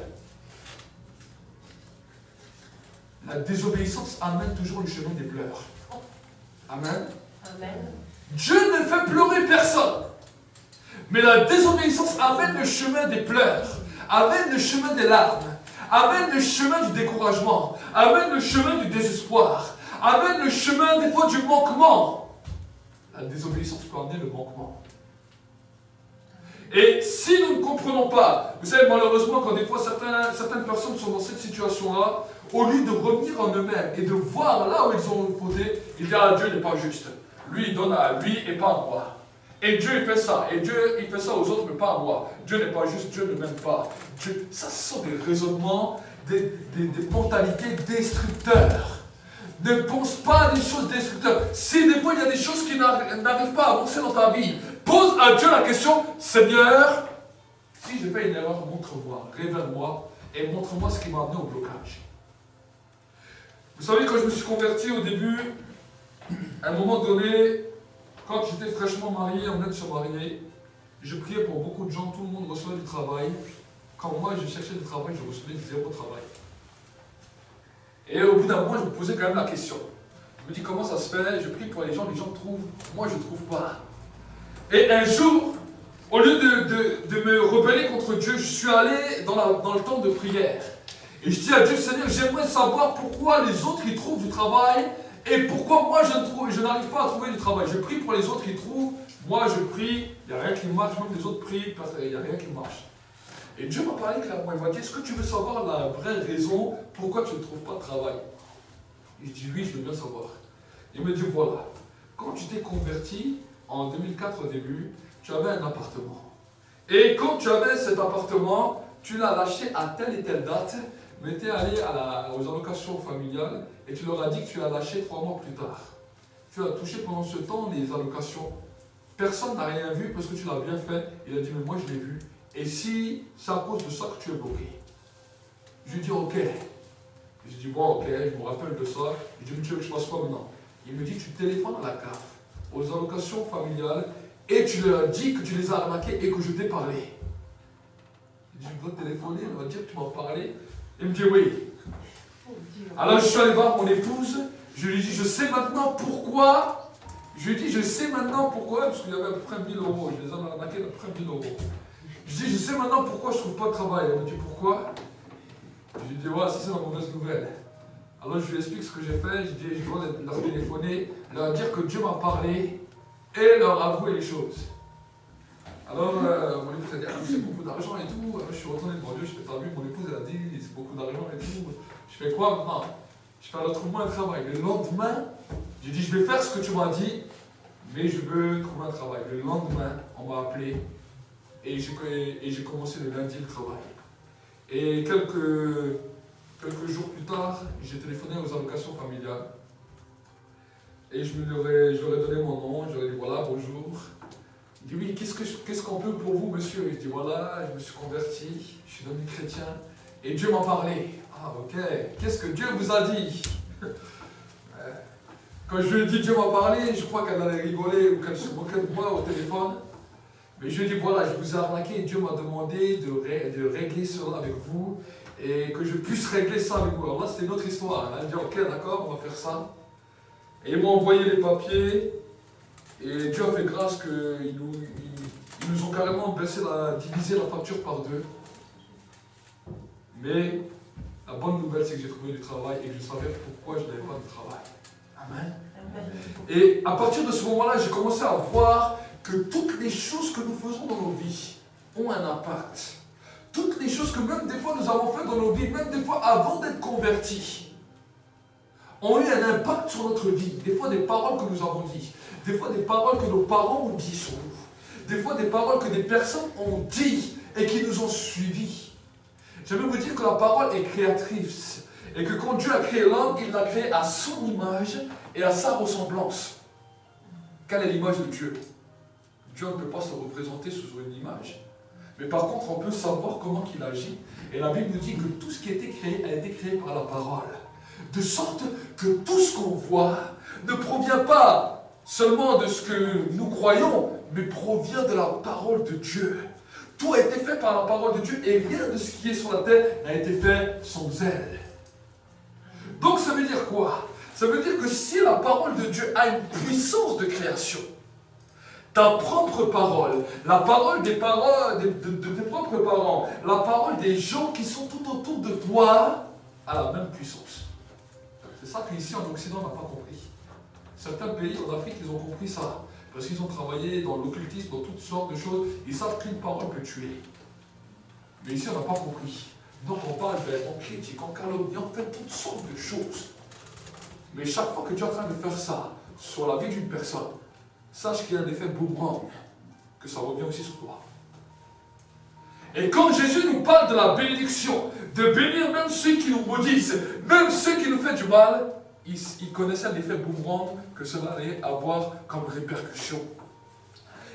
La désobéissance amène toujours le chemin des pleurs. Amen. Amen. Dieu ne fait pleurer personne. Mais la désobéissance amène le chemin des pleurs, amène le chemin des larmes, amène le chemin du découragement, amène le chemin du désespoir, amène le chemin des fois du manquement. La désobéissance peut amener le manquement. Et si nous ne comprenons pas, vous savez malheureusement quand des fois certaines personnes sont dans cette situation-là, au lieu de revenir en eux-mêmes et de voir là où ils ont fauté, ils disent « Ah, Dieu n'est pas juste. Lui, il donne à lui et pas à moi. » Et Dieu, il fait ça. Et Dieu, il fait ça aux autres, mais pas à moi. Dieu n'est pas juste, Dieu ne m'aime pas. Dieu, ça, ce sont des raisonnements, des mentalités destructeurs. Ne pense pas à des choses destructeurs. Si des fois, il y a des choses qui n'arrivent pas à avancer dans ta vie, pose à Dieu la question, Seigneur, si j'ai fait une erreur, montre-moi, révèle-moi, et montre-moi ce qui m'a amené au blocage. Vous savez, quand je me suis converti au début, à un moment donné, quand j'étais fraîchement marié, on venait de se marier, je priais pour beaucoup de gens, tout le monde recevait du travail. Quand moi je cherchais du travail, je recevais zéro travail. Et au bout d'un moment, je me posais quand même la question. Je me dis comment ça se fait, je prie pour les gens trouvent, moi je ne trouve pas. Et un jour, au lieu de me rebeller contre Dieu, je suis allé dans le temps de prière. Et je dis à Dieu, Seigneur, j'aimerais savoir pourquoi les autres ils trouvent du travail et pourquoi moi je n'arrive pas à trouver du travail. Je prie pour les autres qui trouvent, moi je prie, il n'y a rien qui marche, même les autres prient, il n'y a rien qui marche. Et Dieu m'a parlé clairement, il m'a dit, est-ce que tu veux savoir la vraie raison pourquoi tu ne trouves pas de travail? Et je dis oui, je veux bien savoir. Il me dit voilà, quand tu t'es converti en 2004 au début, tu avais un appartement. Et quand tu avais cet appartement, tu l'as lâché à telle et telle date, mais tu es allé aux allocations familiales et tu leur as dit que tu l'as lâché 3 mois plus tard. Tu as touché pendant ce temps les allocations. Personne n'a rien vu parce que tu l'as bien fait. Il a dit mais moi je l'ai vu. Et si c'est à cause de ça que tu es bloqué? Je lui dis ok. Je dis bon ok, je me rappelle de ça. Je lui dis tu veux que je fasse quoi maintenant? Il me dit tu téléphones à la CAF, aux allocations familiales, et tu leur dis que tu les as arnaqués et que je t'ai parlé. Je dis je dois téléphoner, il va dire que tu m'as parlé. Il me dit oui. Alors je suis allé voir mon épouse, je lui dis je sais maintenant pourquoi. Je lui dis je sais maintenant pourquoi, parce qu'il y avait à peu près 1000 euros, je les ai arnaqués à peu près 1000 euros. Je dis je sais maintenant pourquoi je ne trouve pas de travail. Elle me dit pourquoi? Je lui dis voilà, ça c'est la mauvaise nouvelle. Alors je lui explique ce que j'ai fait, je dis je dois leur téléphoner, leur dire que Dieu m'a parlé et leur avouer les choses. Alors mon épouse a dit ah, c'est beaucoup d'argent et tout. Alors, je suis retourné devant Dieu, je fais t'as vu, mon épouse elle a dit c'est beaucoup d'argent et tout. Je fais quoi maintenant? Je fais alors trouve-moi un travail. Le lendemain, j'ai dit je vais faire ce que tu m'as dit, mais je veux trouver un travail. Le lendemain, on m'a appelé et j'ai commencé le lundi le travail. Et quelques jours plus tard, j'ai téléphoné aux allocations familiales. Et je leur ai donné mon nom, je leur ai dit voilà, bonjour. Il dit oui, qu'est-ce qu'on peut pour vous, monsieur? Je dis voilà, je me suis converti, je suis devenu chrétien. Et Dieu m'a parlé. Ah ok, qu'est-ce que Dieu vous a dit? Quand je lui ai dit Dieu m'a parlé, je crois qu'elle allait rigoler ou qu'elle se moquait de moi au téléphone. Mais je lui ai dit voilà, je vous ai arnaqué et Dieu m'a demandé de régler cela avec vous et que je puisse régler ça avec vous. Alors là, c'est une autre histoire. Elle a dit ok, d'accord, on va faire ça. Et ils m'ont envoyé les papiers et Dieu a fait grâce qu'ils nous ont carrément divisé la facture par 2. Mais la bonne nouvelle, c'est que j'ai trouvé du travail et que je savais pourquoi je n'avais pas de travail. Amen. Et à partir de ce moment-là, j'ai commencé à voir que toutes les choses que nous faisons dans nos vies ont un impact. Toutes les choses que même des fois nous avons fait dans nos vies, même des fois avant d'être convertis, ont eu un impact sur notre vie. Des fois des paroles que nous avons dites, des fois des paroles que nos parents ont dit sur nous, des fois des paroles que des personnes ont dit et qui nous ont suivis. J'aimerais vous dire que la parole est créatrice et que quand Dieu a créé l'homme, il l'a créé à son image et à sa ressemblance. Quelle est l'image de Dieu? Dieu ne peut pas se représenter sous une image. Mais par contre, on peut savoir comment il agit. Et la Bible nous dit que tout ce qui a été créé par la parole. De sorte que tout ce qu'on voit ne provient pas seulement de ce que nous croyons, mais provient de la parole de Dieu. Tout a été fait par la parole de Dieu et rien de ce qui est sur la terre n'a été fait sans elle. Donc ça veut dire quoi? Ça veut dire que si la parole de Dieu a une puissance de création, ta propre parole, la parole des paroles de tes propres parents, la parole des gens qui sont tout autour de toi, a la même puissance. C'est ça qu'ici en Occident on n'a pas compris. Certains pays en Afrique, ils ont compris ça. Parce qu'ils ont travaillé dans l'occultisme, dans toutes sortes de choses. Ils savent qu'une parole peut tuer. Mais ici, on n'a pas compris. Donc on parle on critique, on calomnie, on fait toutes sortes de choses. Mais chaque fois que tu es en train de faire ça sur la vie d'une personne, sache qu'il y a un effet boomerang. que ça revient aussi sur toi. Et quand Jésus nous parle de la bénédiction, de bénir même ceux qui nous maudissent, même ceux qui nous font du mal, il connaissait l'effet boomerang que cela allait avoir comme répercussion.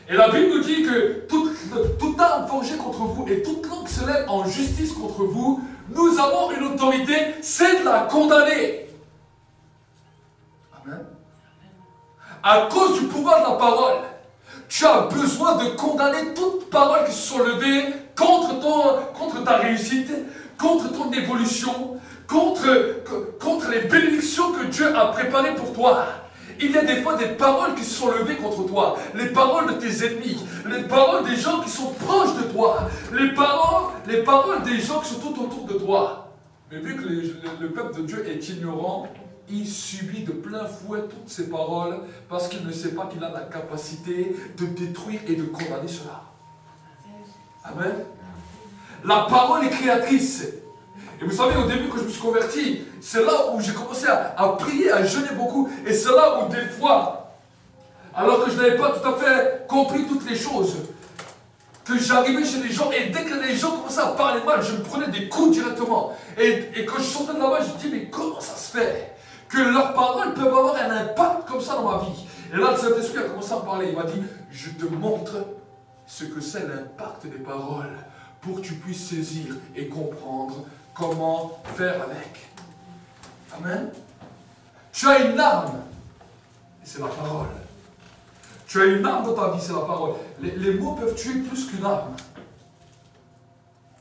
Et la Bible nous dit que toute arme forgée contre vous et toute langue qui se lève en justice contre vous, nous avons une autorité, c'est de la condamner. Amen. À cause du pouvoir de la parole, tu as besoin de condamner toute parole qui se sont levées contre ta réussite, contre ton évolution, contre les bénédictions que Dieu a préparées pour toi. Il y a des fois des paroles qui se sont levées contre toi, les paroles de tes ennemis, les paroles des gens qui sont proches de toi, les paroles des gens qui sont tout autour de toi. Mais vu que le peuple de Dieu est ignorant, il subit de plein fouet toutes ces paroles parce qu'il ne sait pas qu'il a la capacité de détruire et de condamner cela. Amen. La parole est créatrice. Et vous savez, au début, quand je me suis converti, c'est là où j'ai commencé à prier, à jeûner beaucoup. Et c'est là où des fois, alors que je n'avais pas tout à fait compris toutes les choses, que j'arrivais chez les gens, et dès que les gens commençaient à parler mal, je me prenais des coups directement. Et quand je sortais de là-bas, je me dis, mais comment ça se fait que leurs paroles peuvent avoir un impact comme ça dans ma vie? Et là, le Saint-Esprit a commencé à me parler. Il m'a dit, je te montre ce que c'est l'impact des paroles pour que tu puisses saisir et comprendre comment faire avec. Amen. Tu as une arme, et c'est la parole. Tu as une arme dans ta vie, c'est la parole. Les mots peuvent tuer plus qu'une arme.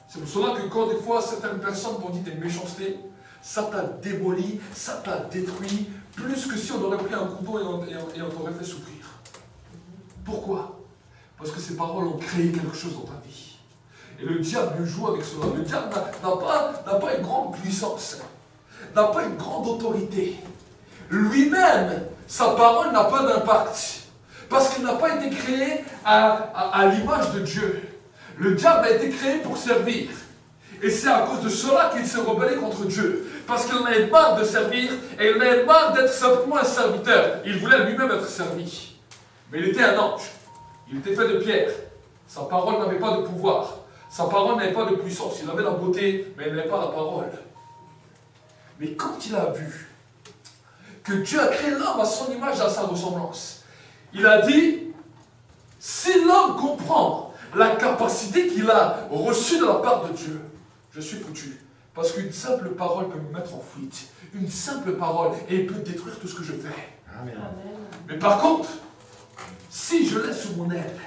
C'est pour cela que quand des fois certaines personnes t'ont dit des méchancetés, ça t'a démoli, ça t'a détruit, plus que si on aurait pris un couteau et on t'aurait fait souffrir. Pourquoi? Parce que ces paroles ont créé quelque chose dans ta vie. Et le diable joue avec cela. Le diable n'a pas une grande puissance, n'a pas une grande autorité. Lui-même, sa parole n'a pas d'impact. Parce qu'il n'a pas été créé à l'image de Dieu. Le diable a été créé pour servir. Et c'est à cause de cela qu'il s'est rebellé contre Dieu. Parce qu'il en avait marre de servir et il en avait marre d'être simplement un serviteur. Il voulait lui-même être servi. Mais il était un ange. Il était fait de pierre. Sa parole n'avait pas de pouvoir. Sa parole n'avait pas de puissance. Il avait la beauté, mais il n'avait pas la parole. Mais quand il a vu que Dieu a créé l'homme à son image et à sa ressemblance, il a dit, si l'homme comprend la capacité qu'il a reçue de la part de Dieu, je suis foutu. Parce qu'une simple parole peut me mettre en fuite. Une simple parole, et il peut détruire tout ce que je fais. Amen. Mais par contre, si je laisse sous mon aile,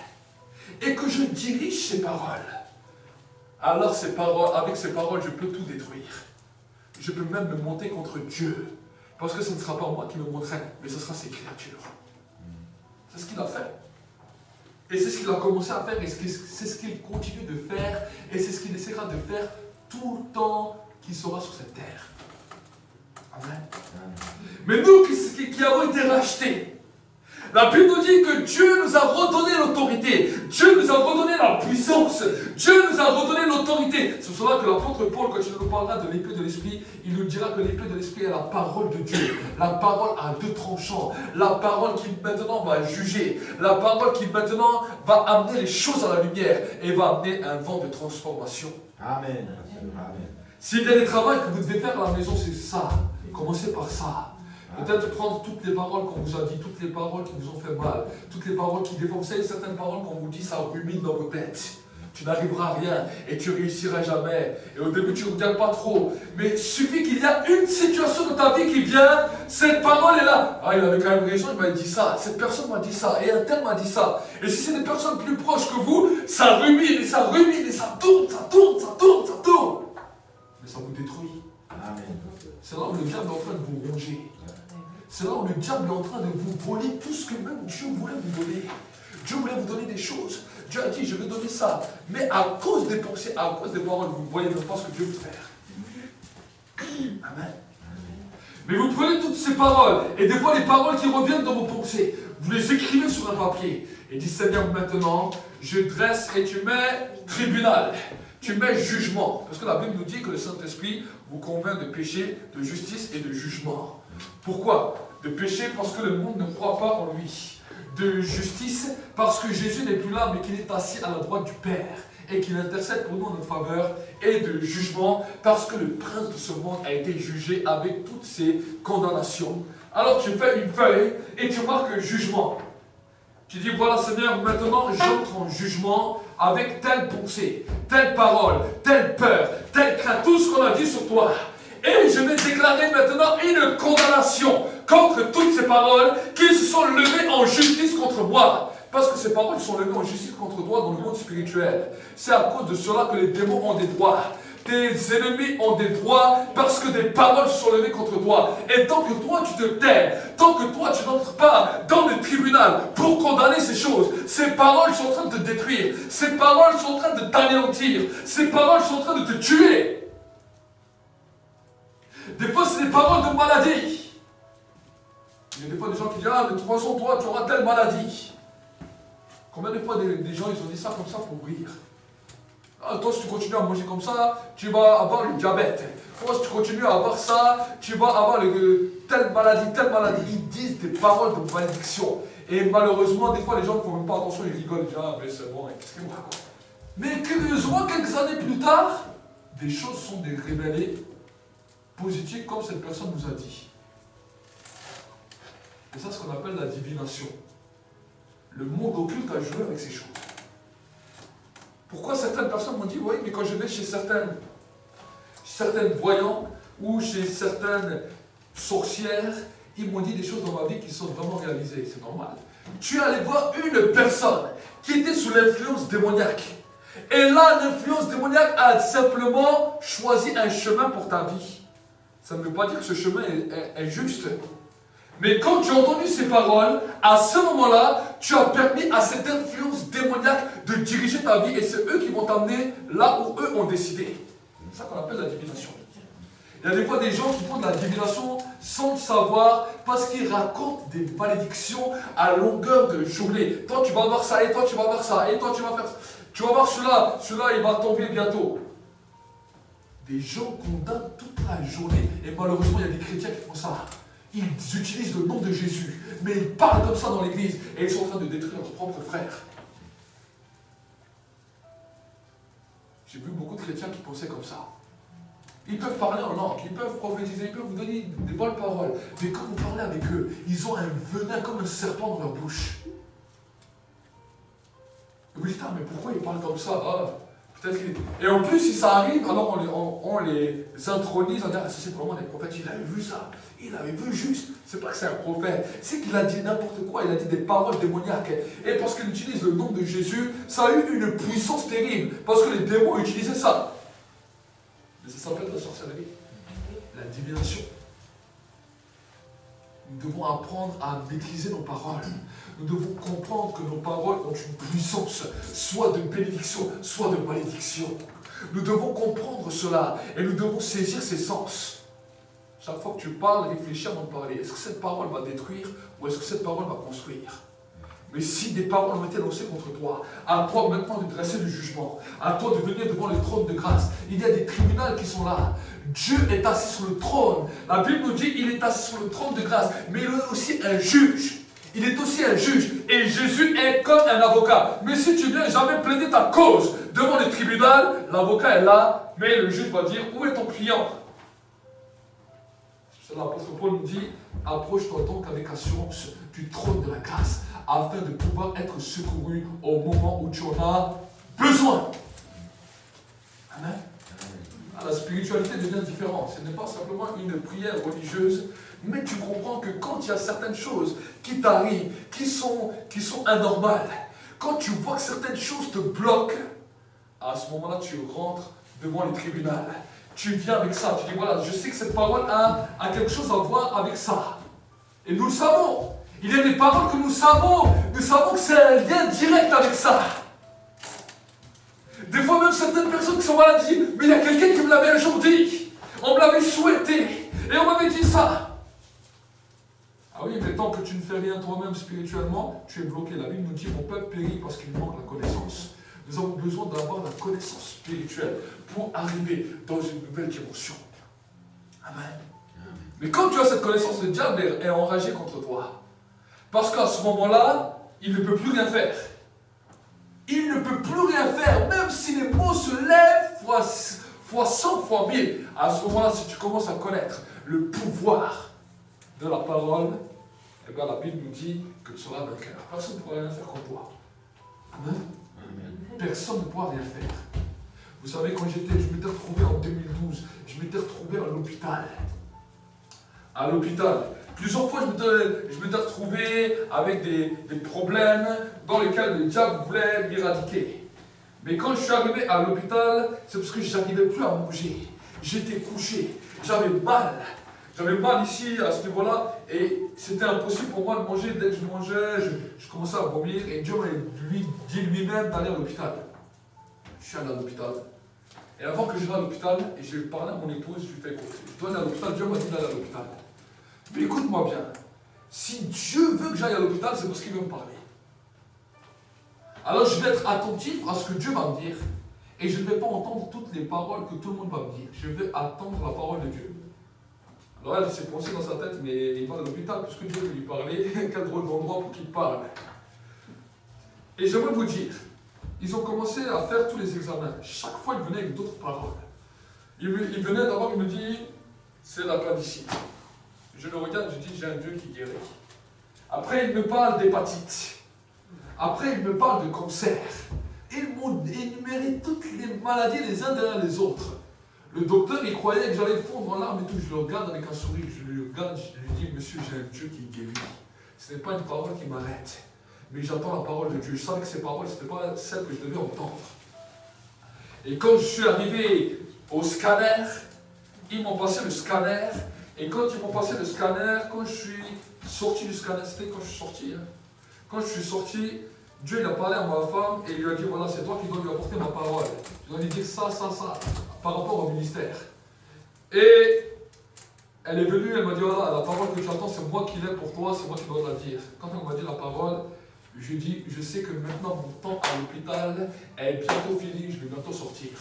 et que je dirige ces paroles, alors avec ces paroles, je peux tout détruire. Je peux même me monter contre Dieu. Parce que ce ne sera pas moi qui me monterai, mais ce sera ses créatures. C'est ce qu'il a fait. Et c'est ce qu'il a commencé à faire, et c'est ce qu'il continue de faire, et c'est ce qu'il essaiera de faire tout le temps qu'il sera sur cette terre. Amen. Mais nous qui avons été rachetés, la Bible nous dit que Dieu nous a redonné l'autorité, Dieu nous a redonné la puissance, Dieu nous a redonné l'autorité. C'est pour cela que l'apôtre Paul, quand il nous parlera de l'épée de l'esprit, il nous dira que l'épée de l'esprit est la parole de Dieu, la parole à deux tranchants, la parole qui maintenant va juger, la parole qui maintenant va amener les choses à la lumière et va amener un vent de transformation. Amen. Amen. S'il y a des travaux que vous devez faire à la maison, c'est ça. Commencez par ça. Peut-être prendre toutes les paroles qu'on vous a dit, toutes les paroles qui vous ont fait mal, toutes les paroles qui défendent. Vous savez, certaines paroles qu'on vous dit, ça rumine dans vos têtes. Tu n'arriveras à rien et tu réussiras jamais. Et au début, tu ne regardes pas trop. Mais il suffit qu'il y a une situation de ta vie qui vient, cette parole est là. Ah, il avait quand même raison, il m'a dit ça. Cette personne m'a dit ça. Et un tel m'a dit ça. Et si c'est des personnes plus proches que vous, ça rumine et ça rumine et ça tourne, ça tourne, ça tourne, ça tourne. Mais ça vous détruit. Amen. C'est là où le diable est en train de vous ronger. C'est là où le diable est en train de vous voler tout ce que même Dieu voulait vous donner. Dieu voulait vous donner des choses. Dieu a dit, je vais donner ça. Mais à cause des pensées, à cause des paroles, vous ne voyez même pas ce que Dieu veut faire. Amen. Mais vous prenez toutes ces paroles, et des fois les paroles qui reviennent dans vos pensées, vous les écrivez sur un papier, et dites, Seigneur, maintenant, je dresse, et tu mets tribunal. Tu mets jugement. Parce que la Bible nous dit que le Saint-Esprit vous convainc de péché, de justice et de jugement. Pourquoi? De péché parce que le monde ne croit pas en lui. de justice parce que Jésus n'est plus là, mais qu'il est assis à la droite du Père et qu'il intercède pour nous en notre faveur, et de jugement parce que le prince de ce monde a été jugé avec toutes ses condamnations. Alors tu fais une feuille et tu marques jugement. Tu dis, voilà Seigneur, maintenant j'entre en jugement avec telle pensée, telle parole, telle peur, telle crainte, tout ce qu'on a dit sur toi. Et je vais déclarer maintenant une condamnation contre toutes ces paroles qui se sont levées en justice contre moi. Parce que ces paroles sont levées en justice contre toi dans le monde spirituel. C'est à cause de cela que les démons ont des droits. Tes ennemis ont des droits parce que des paroles sont levées contre toi. Et tant que toi tu te tais, tant que toi tu n'entres pas dans le tribunal pour condamner ces choses, ces paroles sont en train de te détruire. Ces paroles sont en train de t'anéantir. Ces paroles sont en train de te tuer. Des fois c'est des paroles de maladie. Il y a des fois des gens qui disent, ah mais de toute façon toi tu auras telle maladie. Combien de fois des gens ils ont dit ça comme ça pour rire? Ah, toi, si tu continues à manger comme ça, tu vas avoir le diabète. Toi, si tu continues à avoir ça, tu vas avoir telle maladie, telle maladie. Ils disent des paroles de malédiction. Et malheureusement, des fois, les gens ne font même pas attention, ils rigolent. Ils disent, ah, mais c'est bon, qu'est-ce qu'il me raconte? Mais curieusement, quelques années plus tard, des choses sont révélées positives comme cette personne nous a dit. Et ça, c'est ce qu'on appelle la divination. Le monde occulte a joué avec ces choses. Pourquoi certaines personnes m'ont dit, oui, mais quand je vais chez certaines voyants ou chez certaines sorcières, ils m'ont dit des choses dans ma vie qui sont vraiment réalisées. C'est normal. Tu es allé voir une personne qui était sous l'influence démoniaque. Et là, l'influence démoniaque a simplement choisi un chemin pour ta vie. Ça ne veut pas dire que ce chemin est juste. Mais quand tu as entendu ces paroles, à ce moment-là, tu as permis à cette influence démoniaque de diriger ta vie et c'est eux qui vont t'amener là où eux ont décidé. C'est ça qu'on appelle la divination. Il y a des fois des gens qui font de la divination sans le savoir parce qu'ils racontent des malédictions à longueur de journée. Toi tu vas voir ça, et toi tu vas voir ça, et toi tu vas faire ça. Tu vas voir celui-là il va tomber bientôt. Des gens condamnent toute la journée et malheureusement il y a des chrétiens qui font ça. Ils utilisent le nom de Jésus, mais ils parlent comme ça dans l'église et ils sont en train de détruire leurs propres frères. J'ai vu beaucoup de chrétiens qui pensaient comme ça. Ils peuvent parler en langue, ils peuvent prophétiser, ils peuvent vous donner des bonnes paroles. Mais quand vous parlez avec eux, ils ont un venin comme un serpent dans leur bouche. Et vous dites, ah mais pourquoi ils parlent comme ça? Et en plus, si ça arrive, alors on les intronise, on dit, ah, ça c'est vraiment des prophètes, il avait vu ça, il avait vu juste. C'est pas que c'est un prophète, c'est qu'il a dit n'importe quoi, il a dit des paroles démoniaques. Et parce qu'il utilise le nom de Jésus, ça a eu une puissance terrible, parce que les démons utilisaient ça. Mais ça s'appelle la sorcellerie, la divination. Nous devons apprendre à maîtriser nos paroles. Nous devons comprendre que nos paroles ont une puissance, soit de bénédiction, soit de malédiction. Nous devons comprendre cela et nous devons saisir ses sens. Chaque fois que tu parles, réfléchis avant de parler. Est-ce que cette parole va détruire ou est-ce que cette parole va construire? Mais si des paroles ont été lancées contre toi, à toi maintenant de dresser le jugement, à toi de venir devant le trône de grâce. Il y a des tribunaux qui sont là. Dieu est assis sur le trône. La Bible nous dit qu'il est assis sur le trône de grâce, mais il est aussi un juge. Il est aussi un juge. Et Jésus est comme un avocat. Mais si tu viens jamais plaider ta cause devant le tribunal, l'avocat est là, mais le juge va dire, où est ton client? C'est l'apôtre Paul nous dit, approche-toi donc avec assurance du trône de la grâce, afin de pouvoir être secouru au moment où tu en as besoin. Amen. La spiritualité devient différente. Ce n'est pas simplement une prière religieuse, mais tu comprends que quand il y a certaines choses qui t'arrivent, qui sont anormales, quand tu vois que certaines choses te bloquent, à ce moment-là, tu rentres devant le tribunal. Tu viens avec ça. Tu dis, voilà, je sais que cette parole a quelque chose à voir avec ça. Et nous le savons. Il y a des paroles que nous savons. Nous savons que c'est un lien direct avec ça. Des fois même certaines personnes qui sont malades disent, mais il y a quelqu'un qui me l'avait un jour dit. On me l'avait souhaité. Et on m'avait dit ça. Ah oui, mais tant que tu ne fais rien toi-même spirituellement, tu es bloqué. La Bible nous dit, mon peuple périt parce qu'il manque la connaissance. Nous avons besoin d'avoir la connaissance spirituelle pour arriver dans une nouvelle dimension. Amen. Mais quand tu as cette connaissance, le diable est enragé contre toi. Parce qu'à ce moment-là, il ne peut plus rien faire. Il ne peut plus rien faire, même si les mots se lèvent fois 100, fois 1000. À ce moment-là, si tu commences à connaître le pouvoir de la parole, eh bien, la Bible nous dit que tu seras vainqueur. Personne ne pourra rien faire contre toi. Amen. Personne ne pourra rien faire. Vous savez, quand je m'étais retrouvé en 2012, je m'étais retrouvé à l'hôpital. À l'hôpital. Plusieurs fois, je m'étais retrouvé avec des problèmes dans lesquels le diable voulait m'éradiquer. Mais quand je suis arrivé à l'hôpital, c'est parce que je n'arrivais plus à manger. J'étais couché, j'avais mal. J'avais mal ici, à ce niveau-là, et c'était impossible pour moi de manger. Dès que je mangeais, je commençais à vomir, et Dieu m'a dit lui-même d'aller à l'hôpital. Je suis allé à l'hôpital. Et avant que je vais à l'hôpital, et j'ai parlé à mon épouse, je lui ai fait écouter. Je dois aller à l'hôpital, Dieu m'a dit d'aller à l'hôpital. Mais écoute-moi bien, si Dieu veut que j'aille à l'hôpital, c'est parce qu'il veut me parler. Alors je vais être attentif à ce que Dieu va me dire, et je ne vais pas entendre toutes les paroles que tout le monde va me dire. Je vais attendre la parole de Dieu. Alors elle s'est pensée dans sa tête, mais il va à l'hôpital, puisque Dieu veut lui parler, quel drôle d'endroit pour qu'il parle. Et j'aimerais vous dire, ils ont commencé à faire tous les examens. Chaque fois, ils venaient avec d'autres paroles. Ils venaient d'abord, il me dit, c'est l'appendicite. Je le regarde, je dis, j'ai un Dieu qui guérit. Après, il me parle d'hépatite. Après, il me parle de cancer. Ils m'ont énuméré toutes les maladies les uns derrière les autres. Le docteur, il croyait que j'allais fondre en larmes et tout. Je le regarde avec un sourire. Je le regarde, je lui dis, monsieur, j'ai un Dieu qui guérit. Ce n'est pas une parole qui m'arrête. Mais j'entends la parole de Dieu. Je savais que ces paroles, ce n'étaient pas celles que je devais entendre. Et quand je suis arrivé au scanner, ils m'ont passé le scanner. Et quand ils m'ont passé le scanner, quand je suis sorti du scanner, c'était quand je suis sorti. Quand je suis sorti, Dieu il a parlé à ma femme et il lui a dit, voilà, c'est toi qui dois lui apporter ma parole. Je dois lui dire ça, par rapport au ministère. Et elle est venue, elle m'a dit, voilà, la parole que tu attends, c'est moi qui l'ai pour toi, c'est moi qui dois la dire. Quand elle m'a dit la parole, je lui ai dit, je sais que maintenant mon temps à l'hôpital est bientôt fini, je vais bientôt sortir.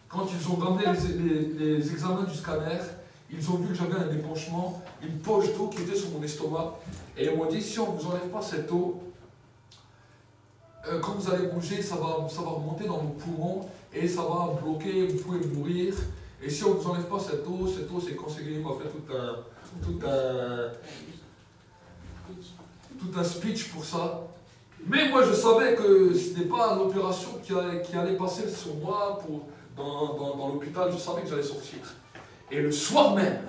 Quand ils ont ramené les examens du scanner, ils ont vu que j'avais un épanchement, une poche d'eau qui était sur mon estomac. Et ils m'ont dit, si on ne vous enlève pas cette eau, quand vous allez bouger, ça va remonter dans vos poumons et ça va bloquer, vous pouvez mourir. Et si on ne vous enlève pas cette eau c'est conseillé, on va faire tout un speech pour ça. Mais moi je savais que ce n'était pas l'opération qui allait passer sur moi dans l'hôpital, je savais que j'allais sortir. Et le soir même,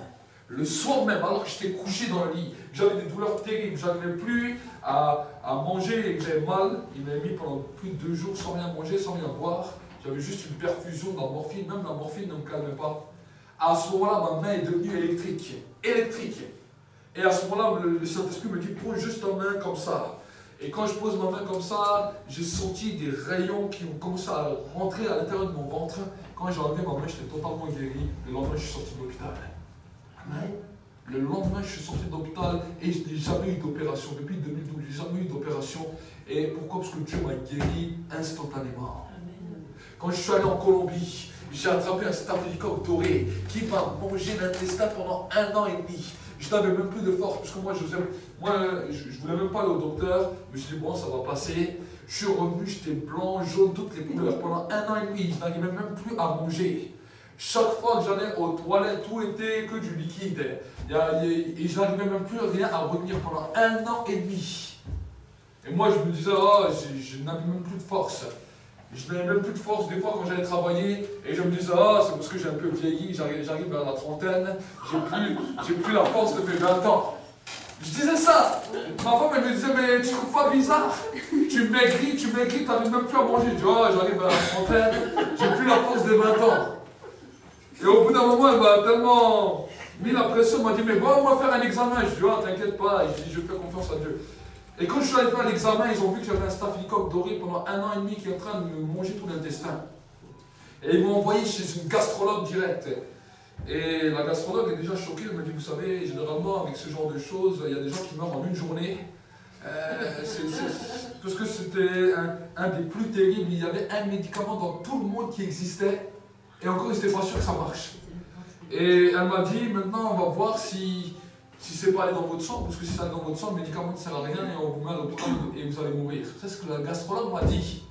alors que j'étais couché dans le lit, j'avais des douleurs terribles, je n'arrivais plus à manger et que j'avais mal. Il m'a mis pendant plus de 2 jours sans rien manger, sans rien boire. J'avais juste une perfusion de la morphine, même la morphine ne me calmait pas. À ce moment-là, ma main est devenue électrique. Et à ce moment-là, le Saint-Esprit me dit, pose juste ta main comme ça. Et quand je pose ma main comme ça, j'ai senti des rayons qui ont commencé à rentrer à l'intérieur de mon ventre. Quand j'ai enlevé ma main, j'étais totalement guéri. Le lendemain, je suis sorti de l'hôpital. Le lendemain, je suis sorti de l'hôpital et je n'ai jamais eu d'opération. Depuis 2012, je n'ai jamais eu d'opération. Et pourquoi? Parce que Dieu m'a guéri instantanément. Amen. Quand je suis allé en Colombie, j'ai attrapé un staphylocoque doré qui m'a mangé l'intestin pendant 1 an et demi. Je n'avais même plus de force, parce que moi, je ne voulais même pas aller au docteur. Je me suis dit, bon, ça va passer. Je suis revenu, j'étais blanc, jaune, toutes les couleurs. Pendant 1 an et demi, je n'arrivais même plus à manger. Chaque fois que j'allais aux toilettes, tout était que du liquide. Et je n'arrivais même plus rien à retenir pendant 1 an et demi. Et moi, je me disais, oh, je n'avais même plus de force. Je n'avais même plus de force des fois quand j'allais travailler. Et je me disais, ah, c'est parce que j'ai un peu vieilli, j'arrive vers la trentaine. J'ai plus la force de mes 20 ans. Je disais ça. Ma femme, elle me disait, mais tu trouves pas bizarre? Tu maigris, tu n'arrives même plus à manger. Je dis, oh, j'arrive vers la trentaine, j'ai plus la force des 20 ans. Et au bout d'un moment, elle m'a tellement mis la pression, elle m'a dit, mais bon, on va faire un examen. Je dis, oh, t'inquiète pas. Et je dis, je fais confiance à Dieu. Et quand je suis allé faire l'examen, ils ont vu que j'avais un staphylocoque doré pendant 1 an et demi qui est en train de me manger tout l'intestin. Et ils m'ont envoyé chez une gastrologue directe. Et la gastrologue est déjà choquée, elle me dit, vous savez, généralement avec ce genre de choses, il y a des gens qui meurent en 1 journée. Parce que c'était un des plus terribles, il y avait un médicament dans tout le monde qui existait. Et encore, ils n'étaient pas sûrs que ça marche. Et elle m'a dit, maintenant on va voir si si ce n'est pas allé dans votre sang, parce que si ça allait dans votre sang, le médicament ne sert à rien et on vous met à l'hôpital et vous allez mourir. C'est ce que la gastrologue m'a dit.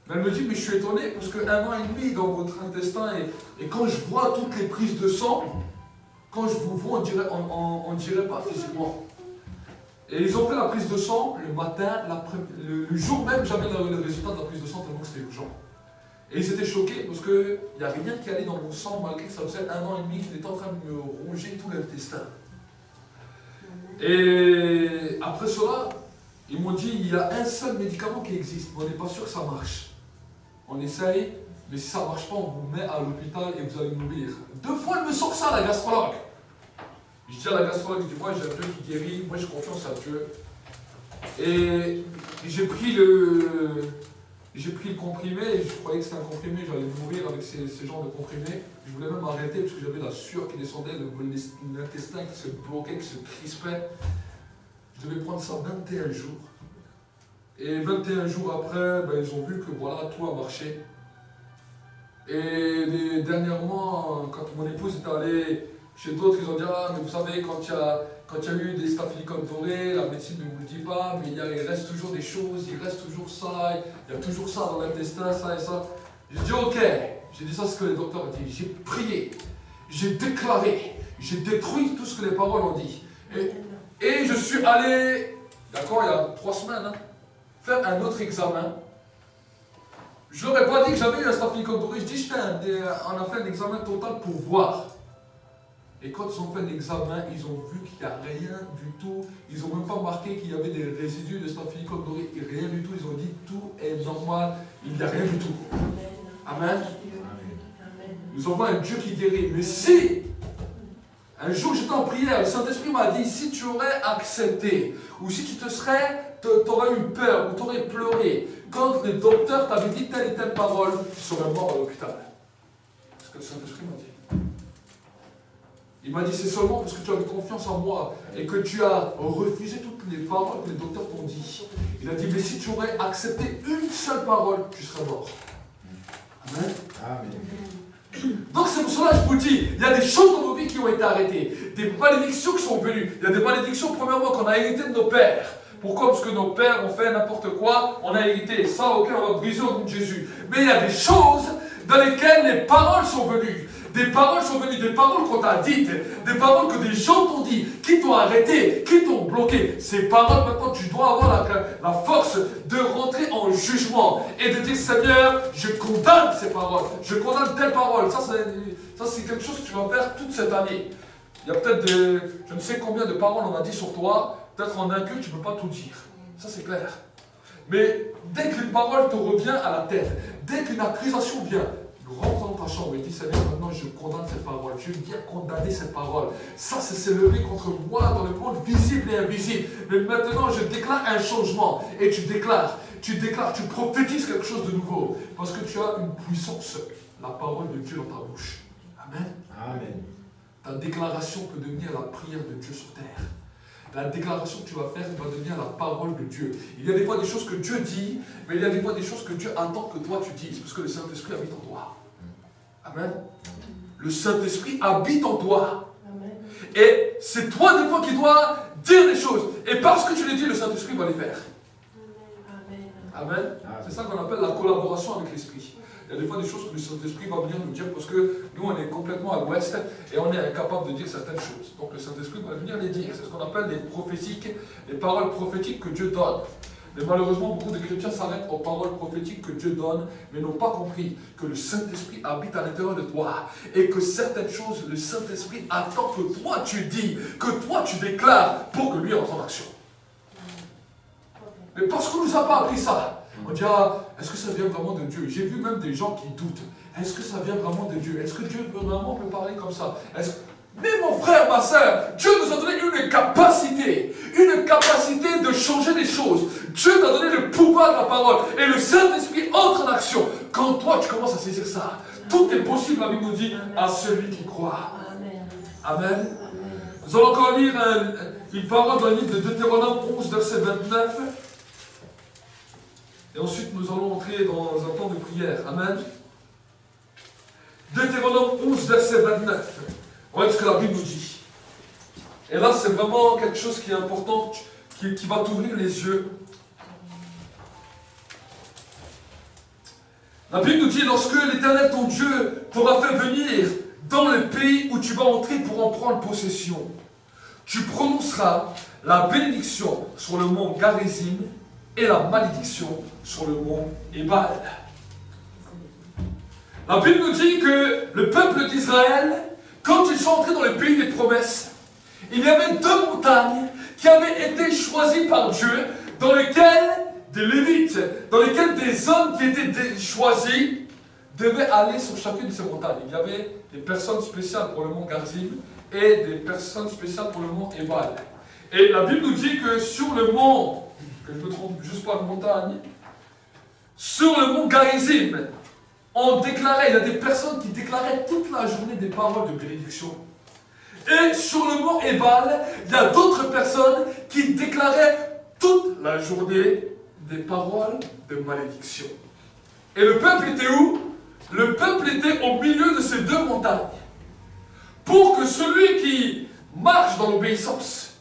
Mais elle me dit, mais je suis étonné parce qu'un an et demi dans votre intestin et quand je vois toutes les prises de sang, quand je vous vois, on dirait pas physiquement. Et ils ont fait la prise de sang le matin, le jour même, j'avais le résultat de la prise de sang tellement que c'était urgent. Et ils étaient choqués parce qu'il n'y a rien qui allait dans mon sang malgré que ça faisait un an et demi qu'il était en train de me ronger tout l'intestin. Et après cela, ils m'ont dit, il y a un seul médicament qui existe, mais on n'est pas sûr que ça marche. On essaye, mais si ça ne marche pas, on vous met à l'hôpital et vous allez mourir. 2 fois, elle me sort ça, la gastrologue. Je dis à la gastrologue, je dis, moi j'ai un Dieu qui guérit, moi j'ai confiance à Dieu. Et j'ai pris le comprimé, et je croyais que c'était un comprimé, j'allais mourir avec ces genres de comprimés. Je voulais même arrêter parce que j'avais la sueur qui descendait, l'intestin qui se bloquait, qui se crispait. Je devais prendre ça 21 jours. Et 21 jours après, ben, ils ont vu que voilà, tout a marché. Et dernièrement, quand mon épouse est allée chez d'autres, ils ont dit, ah, mais vous savez, quand il y a eu des staphylocoques dorés, la médecine ne vous le dit pas, mais il reste toujours des choses, il reste toujours ça, il y a toujours ça dans l'intestin, ça et ça. J'ai dit, ok, j'ai dit ça, ce que les docteurs ont dit. J'ai prié, j'ai déclaré, j'ai détruit tout ce que les paroles ont dit. Et je suis allé, d'accord, il y a 3 semaines, hein, faire un autre examen. Je ne leur ai pas dit que j'avais eu un staphylocoque doré, je dis, on a fait un examen total pour voir. Et quand ils ont fait l'examen, ils ont vu qu'il n'y a rien du tout. Ils n'ont même pas marqué qu'il y avait des résidus de staphylocoque doré. Rien du tout. Ils ont dit tout est normal. Il n'y a rien du tout. Amen. Nous avons un Dieu qui guérit. Mais si, un jour j'étais en prière, le Saint-Esprit m'a dit, si tu aurais accepté, ou si tu aurais eu peur, ou tu aurais pleuré, quand le docteur t'avait dit telle et telle parole, tu serais mort à l'hôpital. C'est ce que le Saint-Esprit m'a dit. Il m'a dit, c'est seulement parce que tu avais confiance en moi et que tu as refusé toutes les paroles que les docteurs t'ont dit. Il a dit, mais si tu aurais accepté une seule parole, tu serais mort. Amen. Amen. Donc c'est pour cela que je vous dis, il y a des choses dans nos vies qui ont été arrêtées, des malédictions qui sont venues. Il y a des malédictions, premièrement, qu'on a héritées de nos pères. Pourquoi? Parce que nos pères ont fait n'importe quoi, on a hérité. Ça, ok, on va briser au nom de Jésus. Mais il y a des choses dans lesquelles les paroles sont venues. Des paroles sont venues, des paroles qu'on t'a dites, des paroles que des gens t'ont dit, qui t'ont arrêté, qui t'ont bloqué. Ces paroles, maintenant, tu dois avoir la force de rentrer en jugement et de dire, Seigneur, je condamne ces paroles, je condamne telle parole. Ça, c'est quelque chose que tu vas faire toute cette année. Il y a peut-être je ne sais combien de paroles on a dit sur toi, peut-être en un culte, tu ne peux pas tout dire. Ça, c'est clair. Mais dès qu'une parole te revient à la tête, dès qu'une accusation vient, rentre dans ta chambre et dis, Seigneur, maintenant je condamne cette parole. Je viens condamner cette parole. Ça, c'est s'élever contre moi dans le monde visible et invisible. Mais maintenant, je déclare un changement. Et tu déclares, tu prophétises quelque chose de nouveau. Parce que tu as une puissance, la parole de Dieu dans ta bouche. Amen. Amen. Ta déclaration peut devenir la prière de Dieu sur terre. La déclaration que tu vas faire va devenir la parole de Dieu. Il y a des fois des choses que Dieu dit, mais il y a des fois des choses que Dieu attend que toi tu dises, parce que le Saint-Esprit habite en toi. Amen. Le Saint-Esprit habite en toi. Amen. Et c'est toi des fois qui dois dire des choses. Et parce que tu les dis, le Saint-Esprit va les faire. Amen. Amen. C'est ça qu'on appelle la collaboration avec l'Esprit. Il y a des fois des choses que le Saint-Esprit va venir nous dire parce que nous on est complètement à l'ouest et on est incapable de dire certaines choses. Donc le Saint-Esprit va venir les dire. C'est ce qu'on appelle les paroles prophétiques que Dieu donne. Mais malheureusement, beaucoup de chrétiens s'arrêtent aux paroles prophétiques que Dieu donne, mais n'ont pas compris que le Saint-Esprit habite à l'intérieur de toi et que certaines choses, le Saint-Esprit attend que toi tu dis, que toi tu déclares pour que lui entre en action. Mais parce qu'on ne nous a pas appris ça, on dit, ah, est-ce que ça vient vraiment de Dieu? J'ai vu même des gens qui doutent. Est-ce que ça vient vraiment de Dieu? Est-ce que Dieu vraiment peut parler comme ça? Mais mon frère, ma soeur, Dieu nous a donné une capacité de changer les choses. Dieu t'a donné le pouvoir de la parole et le Saint-Esprit entre en action. Quand toi, tu commences à saisir ça, tout est possible, la Bible nous dit, à celui qui croit. Amen. Amen. Nous allons encore lire une parole dans le livre de Deutéronome 11, verset 29. Et ensuite, nous allons entrer dans un temps de prière. Amen. Deutéronome 11, verset 29. Voyez ce que la Bible nous dit. Et là, c'est vraiment quelque chose qui est important, qui va t'ouvrir les yeux. La Bible nous dit, lorsque l'Éternel, ton Dieu, t'aura fait venir dans le pays où tu vas entrer pour en prendre possession, tu prononceras la bénédiction sur le mont Garizim et la malédiction sur le mont Ebal. La Bible nous dit que le peuple d'Israël, quand ils sont entrés dans le pays des promesses, il y avait 2 montagnes qui avaient été choisies par Dieu, dans lesquelles des Lévites, dans lesquelles des hommes qui étaient choisis devaient aller sur chacune de ces montagnes. Il y avait des personnes spéciales pour le mont Garizim et des personnes spéciales pour le mont Ebal. Et la Bible nous dit que sur le mont, que je ne me trompe juste pas de montagne, sur le mont Garizim, on déclarait, il y a des personnes qui déclaraient toute la journée des paroles de bénédiction. Et sur le mont Ebal, il y a d'autres personnes qui déclaraient toute la journée des paroles de malédiction. Et le peuple était où? Le peuple était au milieu de ces 2 montagnes. Pour que celui qui marche dans l'obéissance,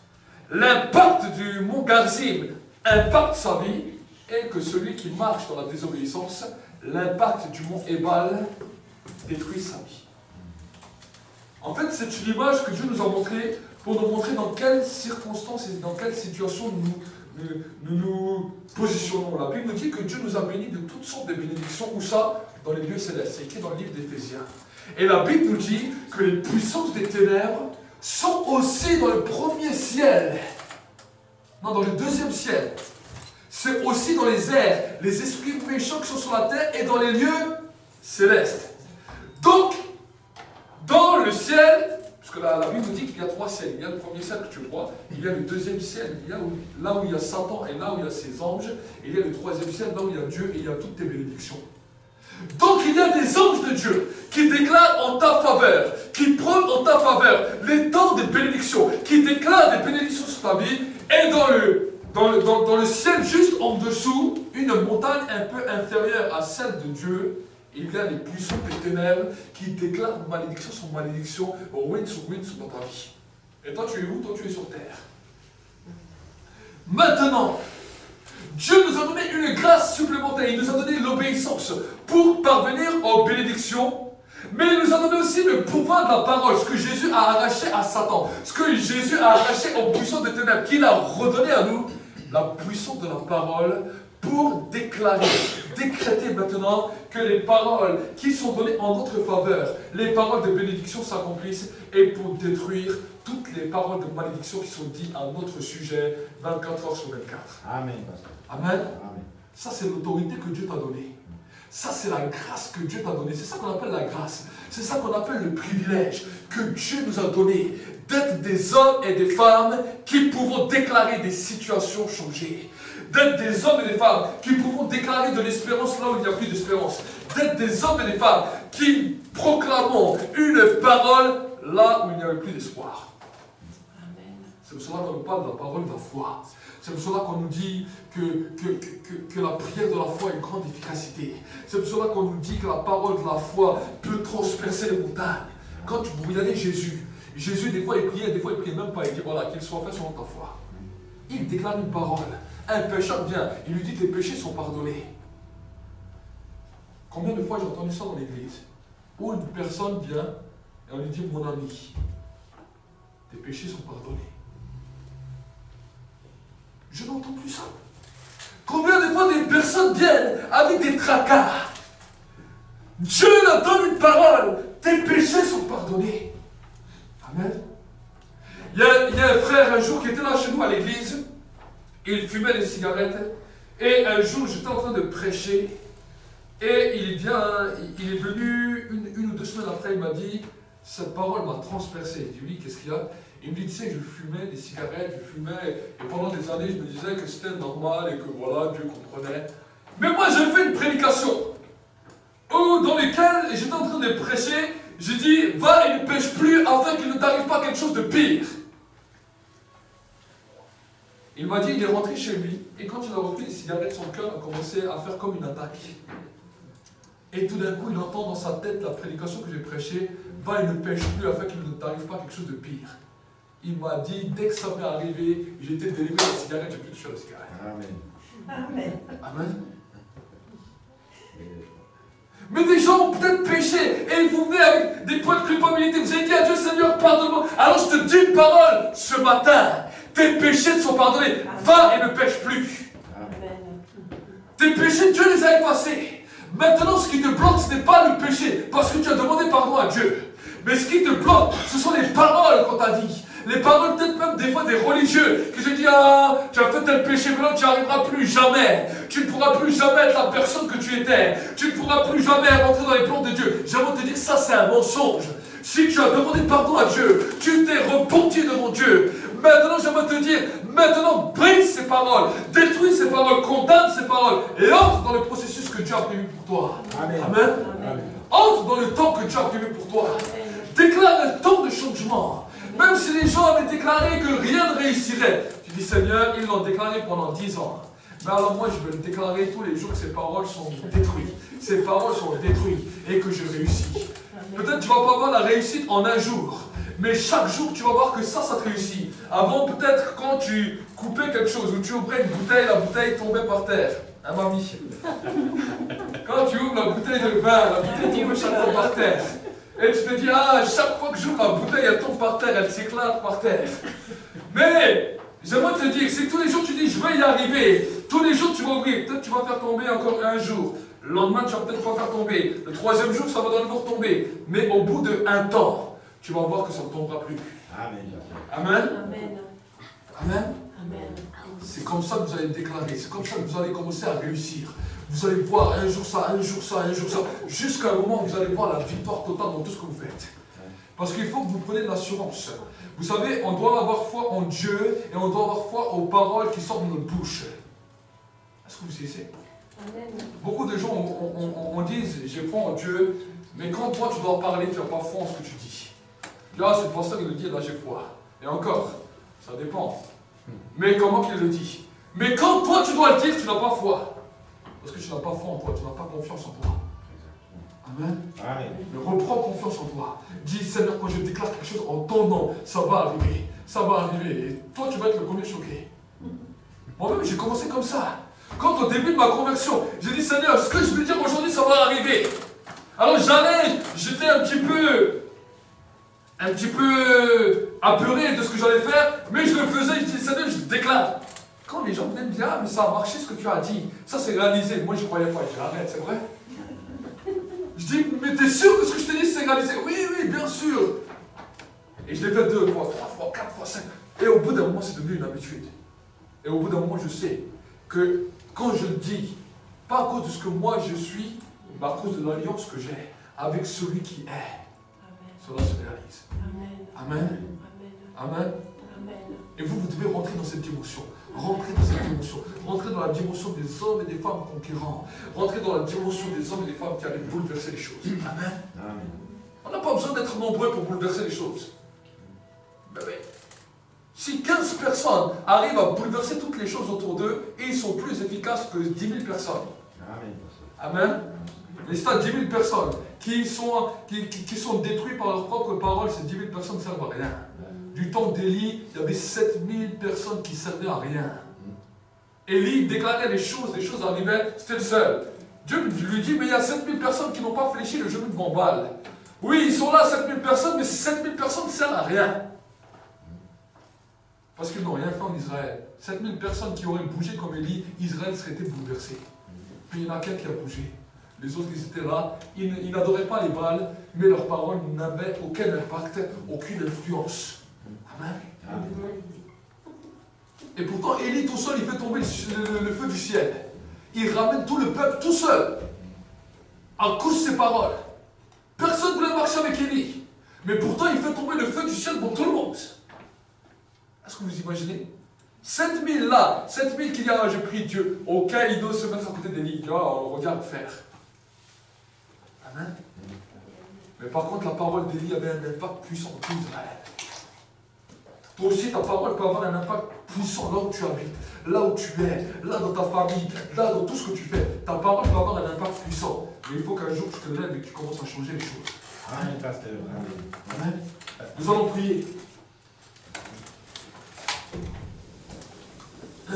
l'impact du mont Garizim impacte sa vie, et que celui qui marche dans la désobéissance, l'impact du mont Ebal détruit sa vie. En fait, c'est une image que Dieu nous a montrée pour nous montrer dans quelles circonstances et dans quelles situations nous positionnons. La Bible nous dit que Dieu nous a bénis de toutes sortes de bénédictions. Où ça? Dans les lieux célestes. C'est écrit dans le livre d'Éphésiens. Et la Bible nous dit que les puissances des ténèbres sont aussi dans le premier ciel. Non, dans le deuxième ciel. C'est aussi dans les airs, les esprits méchants qui sont sur la terre et dans les lieux célestes. Donc, dans le ciel, parce que la Bible nous dit qu'il y a 3 ciels. Il y a le premier ciel que tu vois, il y a le deuxième ciel, il y a là où il y a Satan et là où il y a ses anges, et il y a le 3e ciel, là où il y a Dieu et il y a toutes tes bénédictions. Donc il y a des anges de Dieu qui déclarent en ta faveur, qui prônent en ta faveur les temps de bénédiction, qui déclarent des bénédictions sur ta vie, et dans le ciel juste en dessous, une montagne un peu inférieure à celle de Dieu, il y a les puissants des ténèbres qui déclarent malédiction sur malédiction, ruine sur dans ta vie. Et toi tu es où? Toi tu es sur terre. Maintenant, Dieu nous a donné une grâce supplémentaire, il nous a donné l'obéissance pour parvenir aux bénédictions, mais il nous a donné aussi le pouvoir de la parole, ce que Jésus a arraché à Satan, ce que Jésus a arraché aux puissants des ténèbres, qu'il a redonné à nous, la puissance de la parole pour déclarer, décréter maintenant que les paroles qui sont données en notre faveur, les paroles de bénédiction s'accomplissent et pour détruire toutes les paroles de malédiction qui sont dites à notre sujet 24 heures sur 24. Amen. Amen. Amen. Ça, c'est l'autorité que Dieu t'a donnée. Ça, c'est la grâce que Dieu t'a donnée. C'est ça qu'on appelle la grâce. C'est ça qu'on appelle le privilège que Dieu nous a donné d'être des hommes et des femmes qui pouvons déclarer des situations changées. D'être des hommes et des femmes qui pouvons déclarer de l'espérance là où il n'y a plus d'espérance. D'être des hommes et des femmes qui proclamons une parole là où il n'y avait plus d'espoir. C'est pour cela qu'on nous parle de la parole de la foi. C'est pour cela qu'on nous dit que la prière de la foi a une grande efficacité. C'est pour cela qu'on nous dit que la parole de la foi peut transpercer les montagnes. Quand vous regardez Jésus, des fois il priait même pas. Il dit voilà, qu'il soit fait selon ta foi. Il déclare une parole. Un pécheur vient, il lui dit que tes péchés sont pardonnés. Combien de fois j'ai entendu ça dans l'église? Où une personne vient et on lui dit mon ami, tes péchés sont pardonnés. Je n'entends plus ça. Combien de fois des personnes viennent avec des tracas? Dieu leur donne une parole, tes péchés sont pardonnés. Amen. Il y a un frère un jour qui était là chez nous à l'église, il fumait des cigarettes, et un jour j'étais en train de prêcher, et il est venu une ou 2 semaines après, il m'a dit, cette parole m'a transpercé. Je lui ai dit, qu'est-ce qu'il y a? Il me dit, tu sais, je fumais des cigarettes, et pendant des années, je me disais que c'était normal et que voilà, Dieu comprenait. Mais moi, j'ai fait une prédication dans laquelle j'étais en train de prêcher. J'ai dit, va et ne pêche plus afin qu'il ne t'arrive pas quelque chose de pire. Il m'a dit, il est rentré chez lui, et quand il a repris les cigarettes, son cœur a commencé à faire comme une attaque. Et tout d'un coup, il entend dans sa tête la prédication que j'ai prêchée, va et ne pêche plus afin qu'il ne t'arrive pas quelque chose de pire. Il m'a dit, dès que ça m'est arrivé, j'ai été délivré de la cigarette, j'ai plus touché à la cigarette. Amen. Amen. Amen. Mais des gens ont peut-être péché et vous venez avec des points de culpabilité. Vous avez dit à Dieu, Seigneur, pardonne-moi. Alors je te dis une parole ce matin. Tes péchés te sont pardonnés. Va et ne pêche plus. Amen. Tes péchés, Dieu les a effacés. Maintenant, ce qui te bloque, ce n'est pas le péché, parce que tu as demandé pardon à Dieu. Mais ce qui te bloque, ce sont les paroles qu'on t'a dit. Les paroles, peut-être même des fois des religieux, qui te disent, ah, tu as fait tel péché, maintenant tu n'y arriveras plus jamais. Tu ne pourras plus jamais être la personne que tu étais. Tu ne pourras plus jamais rentrer dans les plans de Dieu. J'aimerais te dire, ça c'est un mensonge. Si tu as demandé pardon à Dieu, tu t'es repenti devant Dieu. Maintenant, j'aimerais te dire, maintenant, brise ces paroles, détruis ces paroles, condamne ces paroles, et entre dans le processus que Dieu a prévu pour toi. Amen. Amen. Amen. Entre dans le temps que Dieu a prévu pour toi. Amen. Déclare un temps de changement. Même si les gens avaient déclaré que rien ne réussirait. Tu dis, Seigneur, ils l'ont déclaré pendant 10 ans. Mais alors moi, je vais le déclarer tous les jours que ces paroles sont détruites. Ces paroles sont détruites et que je réussis. Peut-être tu ne vas pas voir la réussite en un jour. Mais chaque jour, tu vas voir que ça te réussit. Avant, peut-être, quand tu coupais quelque chose ou tu ouvrais une bouteille, la bouteille tombait par terre. Hein, mamie? Quand tu ouvres la bouteille de vin, la bouteille tombe chaque fois par terre. Et tu te dis, ah, chaque fois que j'ouvre la bouteille, elle tombe par terre, elle s'éclate par terre. Mais, j'aimerais te dire, c'est que tous les jours tu dis, je vais y arriver. Tous les jours tu vas ouvrir, peut-être tu vas faire tomber encore un jour. Le lendemain, tu vas peut-être pas faire tomber. Le troisième jour, ça va de nouveau retomber. Mais au bout d'un temps, tu vas voir que ça ne tombera plus. Amen. Amen. Amen. Amen. Amen. C'est comme ça que vous allez déclarer. C'est comme ça que vous allez commencer à réussir. Vous allez voir un jour ça, un jour ça, un jour ça, jusqu'à un moment où vous allez voir la victoire totale dans tout ce que vous faites. Parce qu'il faut que vous preniez de l'assurance. Vous savez, on doit avoir foi en Dieu et on doit avoir foi aux paroles qui sortent de notre bouche. Est-ce que vous savez? Amen. Beaucoup de gens on disent, j'ai foi en Dieu, mais quand toi tu dois parler, tu n'as pas foi en ce que tu dis. Là, c'est le pasteur qui le dit, là j'ai foi. Et encore, ça dépend. Mais comment qu'il le dit? Mais quand toi tu dois le dire, tu n'as pas foi. Parce que tu n'as pas foi en toi, tu n'as pas confiance en toi. Amen. Amen. Mais reprends confiance en toi. Dis, Seigneur, quand je déclare quelque chose en ton nom, ça va arriver. Ça va arriver. Et toi, tu vas être le premier choqué. Moi-même, j'ai commencé comme ça. Quand au début de ma conversion, j'ai dit, Seigneur, ce que je vais dire aujourd'hui, ça va arriver. Alors j'étais un petit peu apeuré de ce que j'allais faire, mais je le faisais, je dis, Seigneur, je déclare. Quand les gens venaient me dire, ah, mais ça a marché ce que tu as dit, ça c'est réalisé. Moi, je ne croyais pas. Je dis, arrête, c'est vrai? Je dis, mais t'es sûr que ce que je te dis, c'est réalisé? Oui, oui, bien sûr. Et je l'ai fait 2 fois, 3 fois, 4 fois, 5. Et au bout d'un moment, c'est devenu une habitude. Et au bout d'un moment, je sais que quand je le dis, pas à cause de ce que moi je suis, mais à cause de l'alliance que j'ai avec celui qui est, cela se réalise. Amen. Amen. Amen. Amen. Amen. Et vous devez rentrer dans cette dimension. Rentrez dans cette dimension. Rentrez dans la dimension des hommes et des femmes conquérants. Rentrez dans la dimension des hommes et des femmes qui allaient bouleverser les choses. Amen. Amen. On n'a pas besoin d'être nombreux pour bouleverser les choses. Ben oui. Si 15 personnes arrivent à bouleverser toutes les choses autour d'eux, ils sont plus efficaces que 10 000 personnes. Amen. Amen. Mais si tu as 10 000 personnes qui sont détruites par leurs propres paroles, ces 10 000 personnes ne servent à rien. Du temps d'Élie, il y avait 7 000 personnes qui ne servaient à rien. Élie déclarait les choses arrivaient, c'était le seul. Dieu lui dit, mais il y a 7 000 personnes qui n'ont pas fléchi le genou devant Baal. Oui, ils sont là, 7 000 personnes, mais ces 7 000 personnes ne servent à rien. Parce qu'ils n'ont rien fait en Israël. 7 000 personnes qui auraient bougé comme Élie, Israël serait été bouleversé. Puis il y en a qu'un qui a bougé. Les autres, ils étaient là, ils n'adoraient pas les Baals, mais leurs paroles n'avaient aucun impact, aucune influence. Amen. Et pourtant, Élie tout seul, il fait tomber le feu du ciel. Il ramène tout le peuple tout seul, à cause de ses paroles. Personne ne voulait marcher avec Élie. Mais pourtant, il fait tomber le feu du ciel pour tout le monde. Est-ce que vous imaginez? 7 000 là, 7 000 qu'il y a, je prie Dieu, aucun il doit se mettre à côté d'Élie. On regarde faire. Amen. Mais par contre, la parole d'Élie avait un impact puissant dans tout Israël. Toi aussi, ta parole peut avoir un impact puissant là où tu habites, là où tu es, là dans ta famille, là dans tout ce que tu fais. Ta parole peut avoir un impact puissant. Mais il faut qu'un jour tu te lèves et que tu commences à changer les choses. Amen, pasteur. Amen. Nous allons prier. Que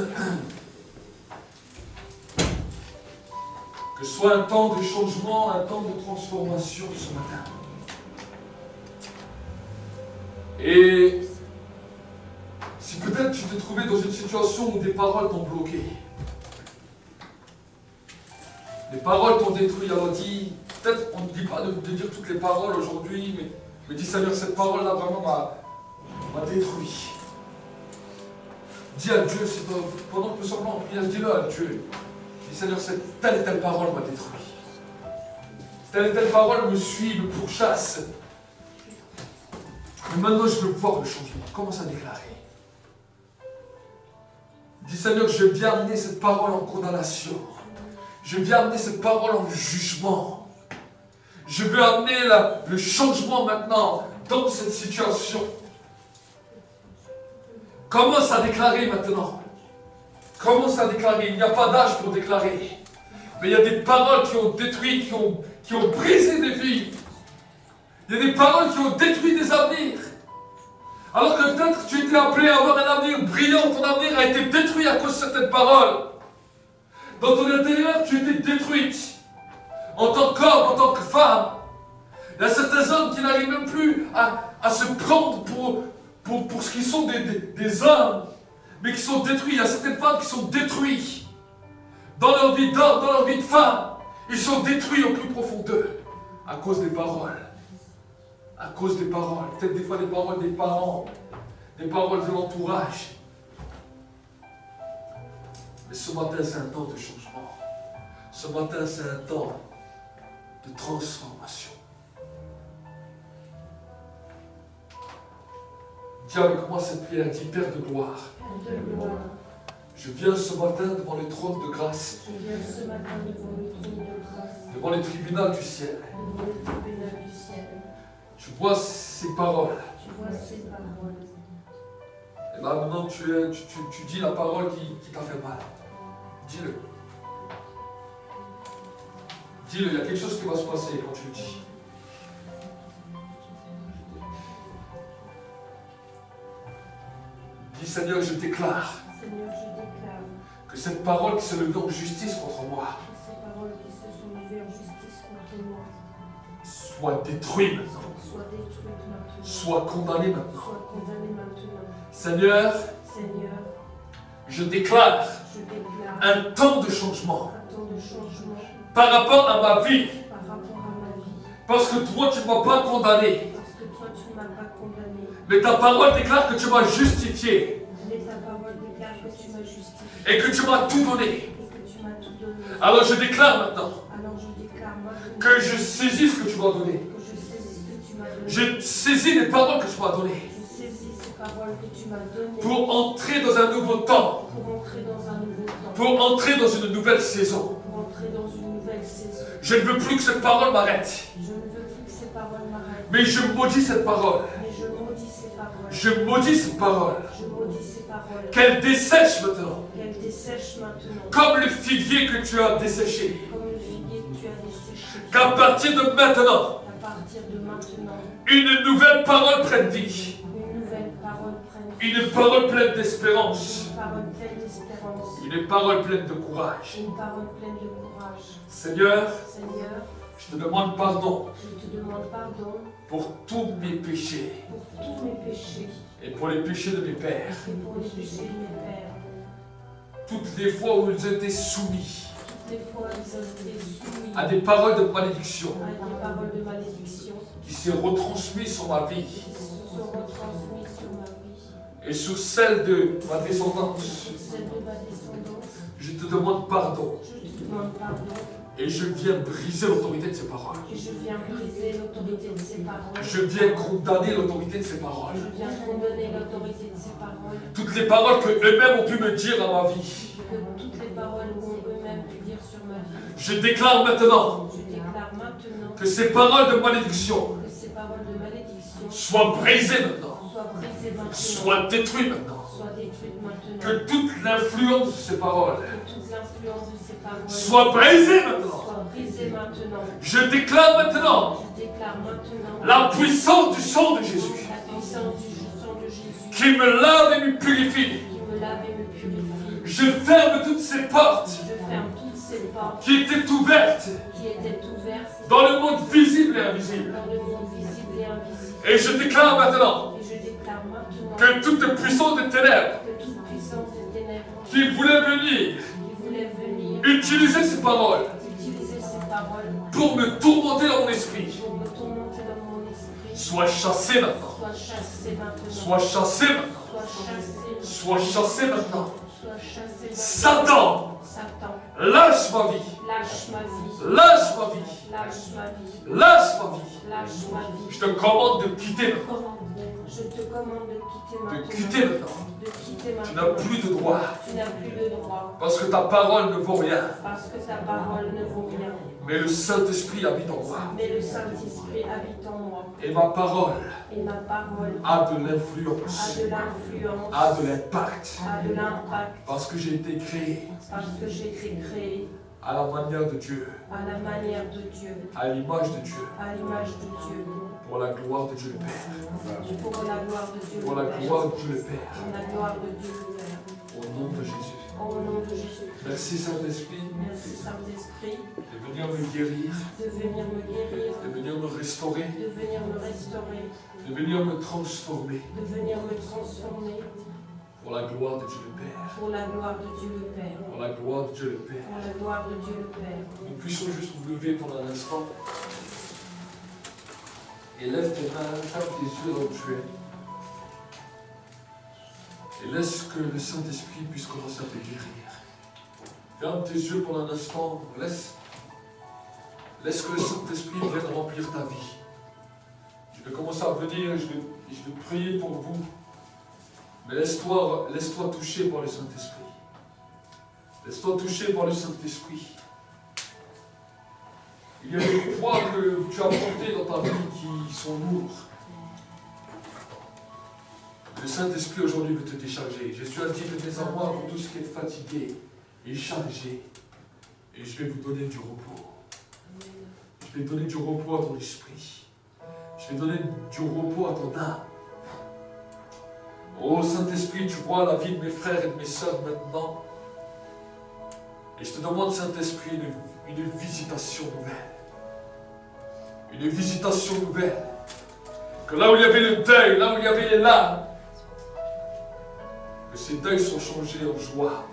ce soit un temps de changement, un temps de transformation ce matin. Et si peut-être tu t'es trouvé dans une situation où des paroles t'ont bloqué, les paroles t'ont détruit, alors dis, peut-être on ne dit pas de dire toutes les paroles aujourd'hui, mais dis Seigneur, cette parole-là vraiment m'a détruit. Dis à Dieu, pendant que nous sommes là en prière, dis-le à Dieu. Dis Seigneur, telle et telle parole m'a détruit. Telle et telle parole me suit, me pourchasse. Mais maintenant je veux voir le changement. Commence à déclarer. Dis Seigneur, je viens amener cette parole en condamnation. Je viens amener cette parole en jugement. Je veux amener le changement maintenant dans cette situation. Commence à déclarer maintenant. Commence à déclarer. Il n'y a pas d'âge pour déclarer. Mais il y a des paroles qui ont détruit, qui ont brisé des vies. Il y a des paroles qui ont détruit des avenirs. Alors que peut-être tu étais appelé à avoir un avenir brillant, ton avenir a été détruit à cause de certaines paroles. Dans ton intérieur, tu étais détruite. En tant qu'homme, en tant que femme. Il y a certains hommes qui n'arrivent même plus à se prendre pour ce qu'ils sont des hommes, mais qui sont détruits. Il y a certaines femmes qui sont détruites. Dans leur vie d'homme, dans leur vie de femme. Ils sont détruits au plus profond d'eux. À cause des paroles. À cause des paroles. Peut-être des fois des paroles des parents. Des paroles de l'entourage. Mais ce matin, c'est un temps de changement. Ce matin, c'est un temps de transformation. Dis avec moi cette prière, dis Père de gloire. Je viens ce matin devant le trône de grâce. Devant le tribunal du ciel. Tu vois ces paroles. Et là maintenant tu dis la parole qui t'a fait mal. Dis-le. Dis-le, il y a quelque chose qui va se passer quand tu le dis. Dis Seigneur, je déclare que cette parole qui s'est levée en justice contre moi soit détruite maintenant. Soit condamnée maintenant. Seigneur, je déclare un temps de changement par rapport à ma vie. Parce que toi, tu ne m'as pas condamné. Mais ta parole déclare que tu m'as justifié. Et que tu m'as tout donné. Alors je déclare maintenant que je saisis ce que tu m'as donné. Je saisis les paroles que tu m'as données. Pour entrer dans un nouveau temps. Pour entrer dans une nouvelle saison. Je ne veux plus que cette parole m'arrête. Mais je maudis cette parole. Je maudis cette parole. Qu'elle dessèche maintenant. Comme le figuier que tu as desséché. Qu'à partir de maintenant, une nouvelle parole prenne vie. Une parole pleine d'espérance. Une parole pleine de courage. Seigneur, je te demande pardon pour tous mes péchés et pour les péchés de mes pères. Toutes les fois où ils ont été soumis à des paroles de malédiction qui s'est retransmises sur ma vie et sur celle de ma descendance. Je te demande pardon. Et je viens briser l'autorité de ces paroles. Je viens condamner l'autorité de ces paroles. Toutes les paroles que eux-mêmes ont pu me dire à ma vie. Je déclare maintenant que ces paroles de malédiction soient brisées maintenant. Soient détruites maintenant. Que toute l'influence de ces paroles soit brisée maintenant. Je déclare maintenant la puissance du sang de Jésus qui me lave et me purifie. Je ferme toutes ces portes qui étaient ouvertes dans le monde visible et invisible. Et je déclare maintenant que toute puissance des ténèbres qui voulait venir utiliser ces paroles pour me tourmenter dans mon esprit soit chassé maintenant. Soit chassé maintenant. Soit chassé maintenant. Satan, lâche ma vie. Lâche ma vie. Lâche ma vie. Je te commande de quitter maintenant. De quitter maintenant. Tu n'as plus de droit. Parce que ta parole ne vaut rien. Mais le Saint-Esprit habite en moi. Et ma parole a de l'influence. A de l'impact. Parce que j'ai été créé. À la manière de Dieu. À l'image de Dieu. Pour la gloire de Dieu le Père. Pour la gloire de Dieu le Père. Au nom de Jésus. Merci Saint-Esprit. De venir me guérir. De venir me restaurer. De venir me transformer. Pour la gloire de Dieu le Père. Pour la gloire de Dieu le Père. Pour la gloire de Dieu le Père. Pour la gloire de Dieu le Père. Nous puissions juste vous lever pendant un instant. Et lève tes mains, ferme tes yeux là où tu es. Et laisse que le Saint-Esprit puisse commencer à te guérir. Ferme tes yeux pendant un instant. Laisse que le Saint-Esprit vienne remplir ta vie. Je vais commencer à venir et je vais prier pour vous. Mais laisse-toi toucher par le Saint-Esprit. Laisse-toi toucher par le Saint-Esprit. Il y a des poids que tu as portés dans ta vie qui sont lourds. Le Saint-Esprit aujourd'hui veut te décharger. Jésus a dit, venez à moi, vous tous qui êtes fatigués et chargés, et je vais vous donner du repos. Je vais donner du repos à ton esprit. Je vais donner du repos à ton âme. Oh Saint-Esprit, tu vois la vie de mes frères et de mes sœurs maintenant. Et je te demande, Saint-Esprit, une visitation nouvelle. Une visitation nouvelle. Que là où il y avait le deuil, là où il y avait les larmes, que ces deuils soient changés en joie.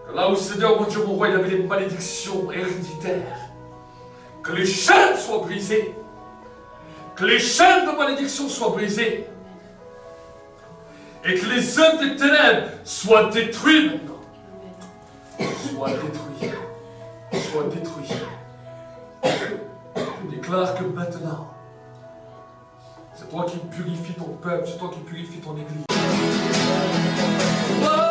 Que là où, Seigneur, mon Dieu, mon roi, il y avait les malédictions héréditaires, que les chaînes soient brisées. Que les chaînes de malédiction soient brisées. Et que les œuvres des ténèbres soient détruites maintenant. Soient détruites. Soient détruites. Je déclare que maintenant, c'est toi qui purifies ton peuple, c'est toi qui purifies ton église. Oh!